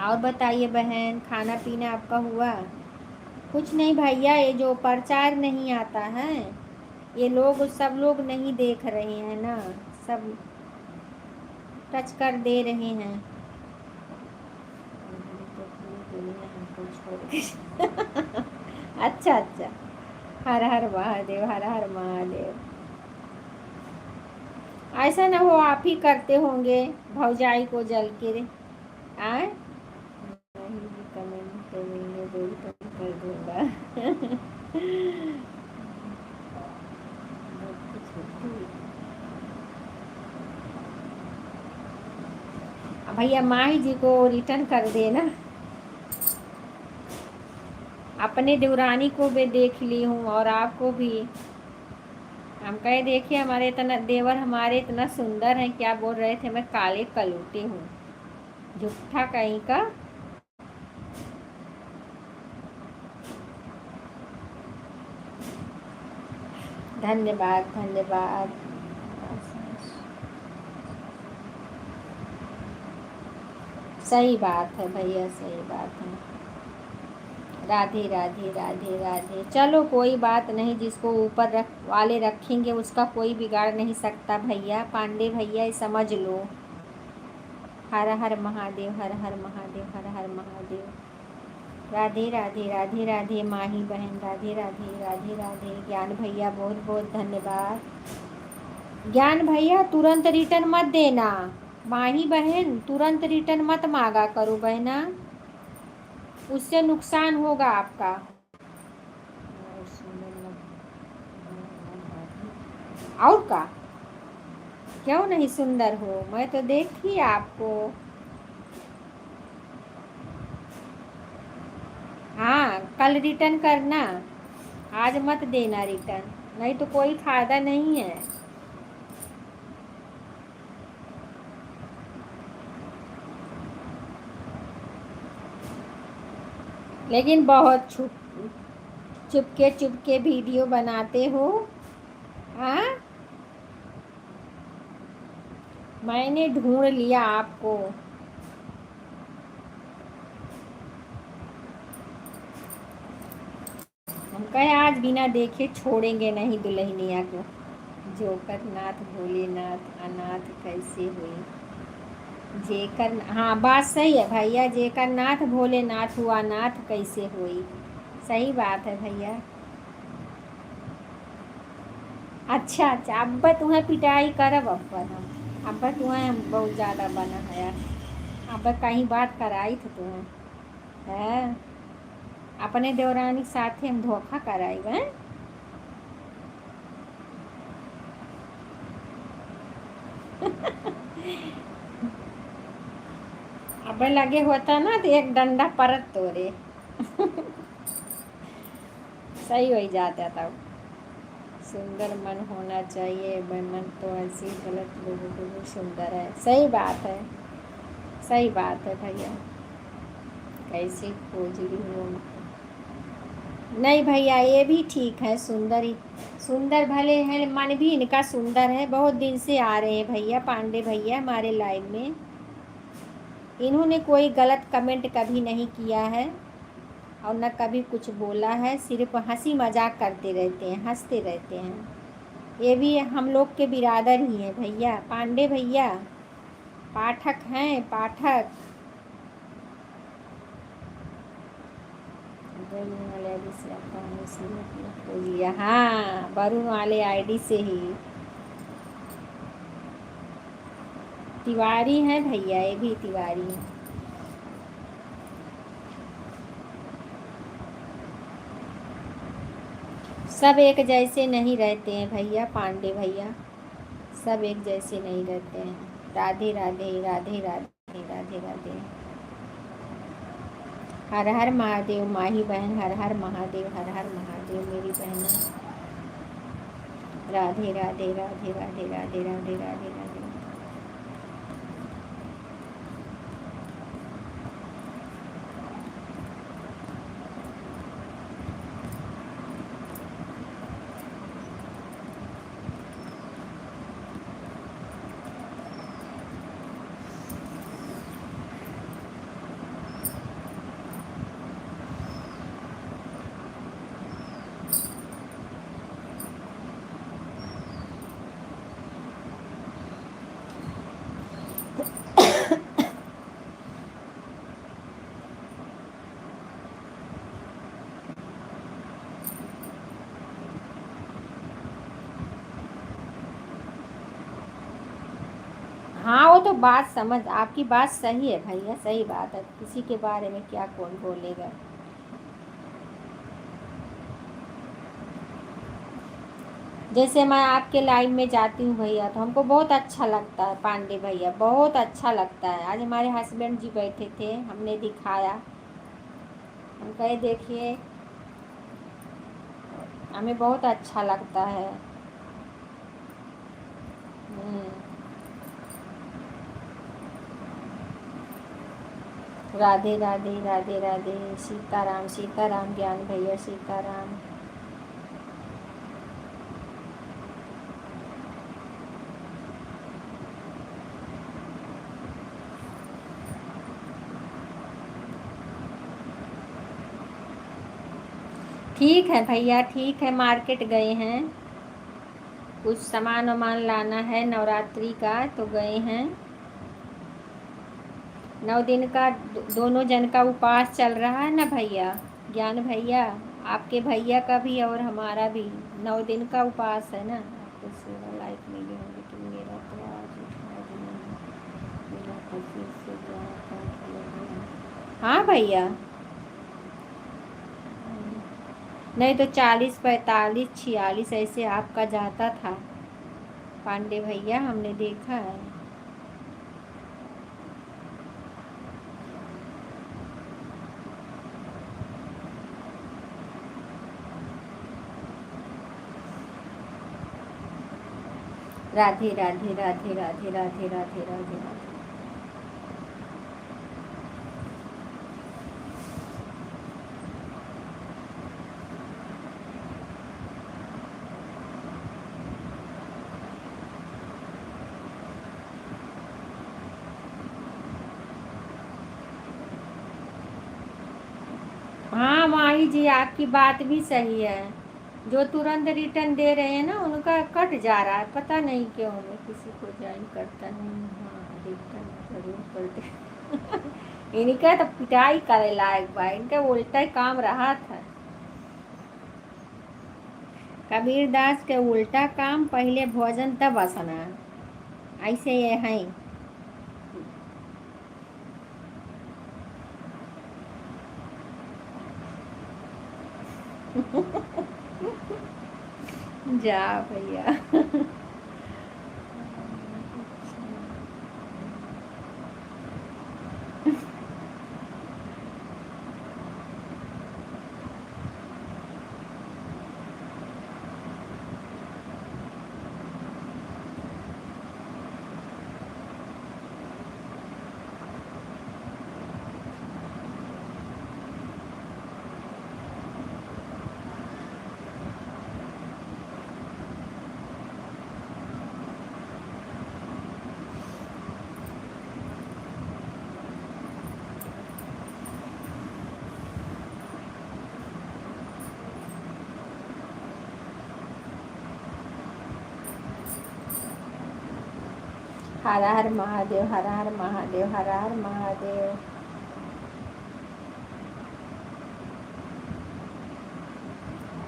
और बताइए बहन, खाना पीना आपका हुआ। कुछ नहीं भैया, ये जो प्रचार नहीं आता है, ये लोग सब लोग नहीं देख रहे हैं ना, सब टच कर दे रहे हैं। अच्छा अच्छा, हर हर महादेव, हर हर महादेव। ऐसा ना हो आप ही करते होंगे भौजाई को जल के आए। कमेंट में रोल कर दूंगा। भैया माही जी को रिटर्न कर देना। अपने देवरानी को भी देख ली हूँ और आपको भी। हम कहे देखिए हमारे इतना देवर हमारे इतना सुंदर हैं, क्या बोल रहे थे मैं काले कलूटी हूँ, झूठा कहीं का। धन्यवाद धन्यवाद। सही बात है भैया, सही बात है। राधे राधे राधे राधे। चलो कोई बात नहीं, जिसको ऊपर वाले रखेंगे उसका कोई बिगाड़ नहीं सकता भैया। पांडे भैया ये समझ लो। हर हर महादेव, हर हर महादेव, हर हर महादेव। राधे राधे राधे राधे माही बहन, राधे राधे राधे राधे। ज्ञान भैया बहुत बहुत धन्यवाद। ज्ञान भैया तुरंत रिटर्न मत देना। माही बहन तुरंत रिटर्न मत मांगा करो बहना, उससे नुकसान होगा आपका। और का क्यों नहीं सुंदर हो, मैं तो देखी आपको। हाँ कल रिटर्न करना, आज मत देना रिटर्न, नहीं तो कोई फायदा नहीं है। लेकिन बहुत चुपके चुपके वीडियो बनाते हो। हाँ मैंने ढूंढ लिया आपको। हम कहे आज बिना देखे छोड़ेंगे नहीं दुल्हनिया को। जोकर नाथ भोलेनाथ अनाथ कैसे हुए। जेकर, हाँ बात सही है भैया, जेकर नाथ भोलेनाथ हुआ नाथ कैसे हुई। सही बात है भैया। अच्छा अच्छा, अब तुम्हें पिटाई करब, अब तुम्हें बहुत ज़्यादा बना है। अब कहीं बात कराई थी तुम्हें है, अपने देवरानी के साथ हम धोखा कराई हैं। अब लगे होता ना तो एक डंडा परत तोड़े। सही हो जाता तब। सुंदर मन होना चाहिए, मन तो ऐसे गलत लोगों को भी सुंदर है। सही बात है, सही बात है भैया। कैसे खोज रही हो। नहीं भैया ये भी ठीक है, सुंदर ही सुंदर भले हैं, मन भी इनका सुंदर है। बहुत दिन से आ रहे हैं भैया पांडे भैया हमारे लाइव में। इन्होंने कोई गलत कमेंट कभी नहीं किया है और न कभी कुछ बोला है, सिर्फ हंसी मजाक करते रहते हैं, हंसते रहते हैं। ये भी हम लोग के बिरादर ही हैं भैया, पांडे भैया पाठक हैं, पाठक। हाँ वरुण वाले आईडी से ही तिवारी हैं भैया, ये भी तिवारी हैं। सब एक जैसे नहीं रहते हैं भैया, पांडे भैया सब एक जैसे नहीं रहते हैं। राधे राधे राधे राधे राधे राधे। हर हर महादेव माही बहन, हर हर महादेव, हर हर महादेव मेरी बहन। राधे राधे राधे राधे राधे राधे राधे राधे। तो बात समझ, आपकी बात सही है भैया, सही बात है, किसी के बारे में क्या कौन बोलेगा। जैसे मैं आपके लाइन में जाती हूँ भैया तो हमको बहुत अच्छा लगता है, पांडे भैया बहुत अच्छा लगता है। आज हमारे हस्बैंड जी बैठे थे, हमने दिखाया, हम कहे देखिए हमें बहुत अच्छा लगता है। राधे राधे राधे राधे, सीताराम सीताराम ज्ञान भैया, सीताराम। ठीक है भैया, ठीक है, मार्केट गए हैं, कुछ सामान वामान लाना है नवरात्रि का, तो गए हैं। 9 दिन का दोनों जन का उपवास चल रहा है ना भैया, ज्ञान भैया, आपके भैया का भी और हमारा भी 9 दिन का उपवास है ना। आपको 16 लाइक मिले होंगे, लेकिन मेरा तो आज उठा दिया, मेरा 25 से हाँ भैया, नहीं तो 40 45 46 ऐसे आपका जाता था पांडे भैया, हमने देखा है। राधे राधे राधे राधे राधे राधे राधे राधे। हाँ माही जी, आपकी बात भी सही है, जो तुरंत रिटर्न दे रहे हैं ना उनका कट जा रहा है, पता नहीं क्यों, मैं किसी को ज्वाइन करता नहीं। हाँ रिटर्न जरूर कर दे। इनका तो पिटाई करे लायक भाई, इनका उल्टा ही काम रहा था। कबीर दास के उल्टा काम, पहले भोजन तब स्नान, ऐसे ये हैं। जा भैया। हर हर महादेव, हर हर महादेव, हर हर महादेव।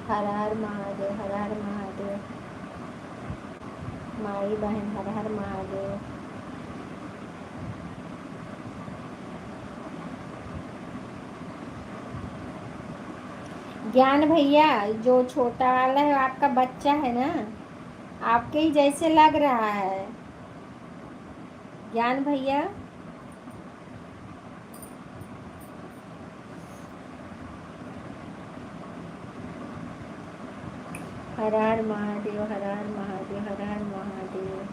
हर हर महादेव, हर हर महादेव। माई बहन हर हर महादेव। ज्ञान भैया, जो छोटा वाला है आपका बच्चा है ना, आपके ही जैसे लग रहा है ज्ञान भैया। हर हर महादेव, हर हर महादेव, हर हर महादेव।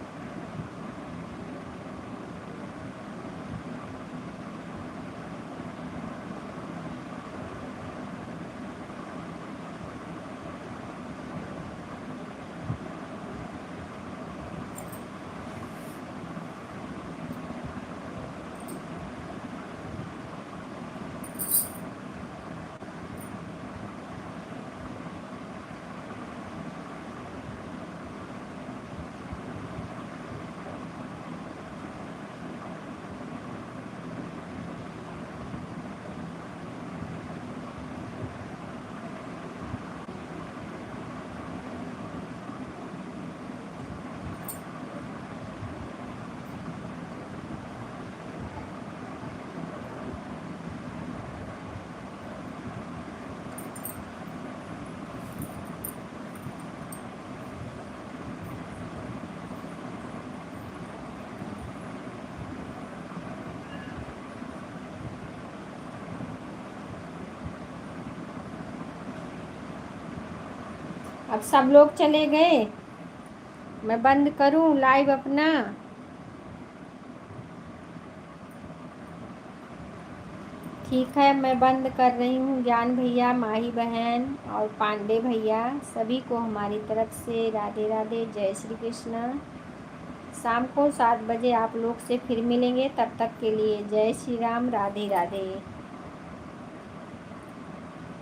अब सब लोग चले गए, मैं बंद करूं लाइव अपना? ठीक है, मैं बंद कर रही हूँ। ज्ञान भैया, माही बहन और पांडे भैया, सभी को हमारी तरफ से राधे राधे, जय श्री कृष्ण। शाम को 7 बजे आप लोग से फिर मिलेंगे, तब तक के लिए जय श्री राम, राधे राधे।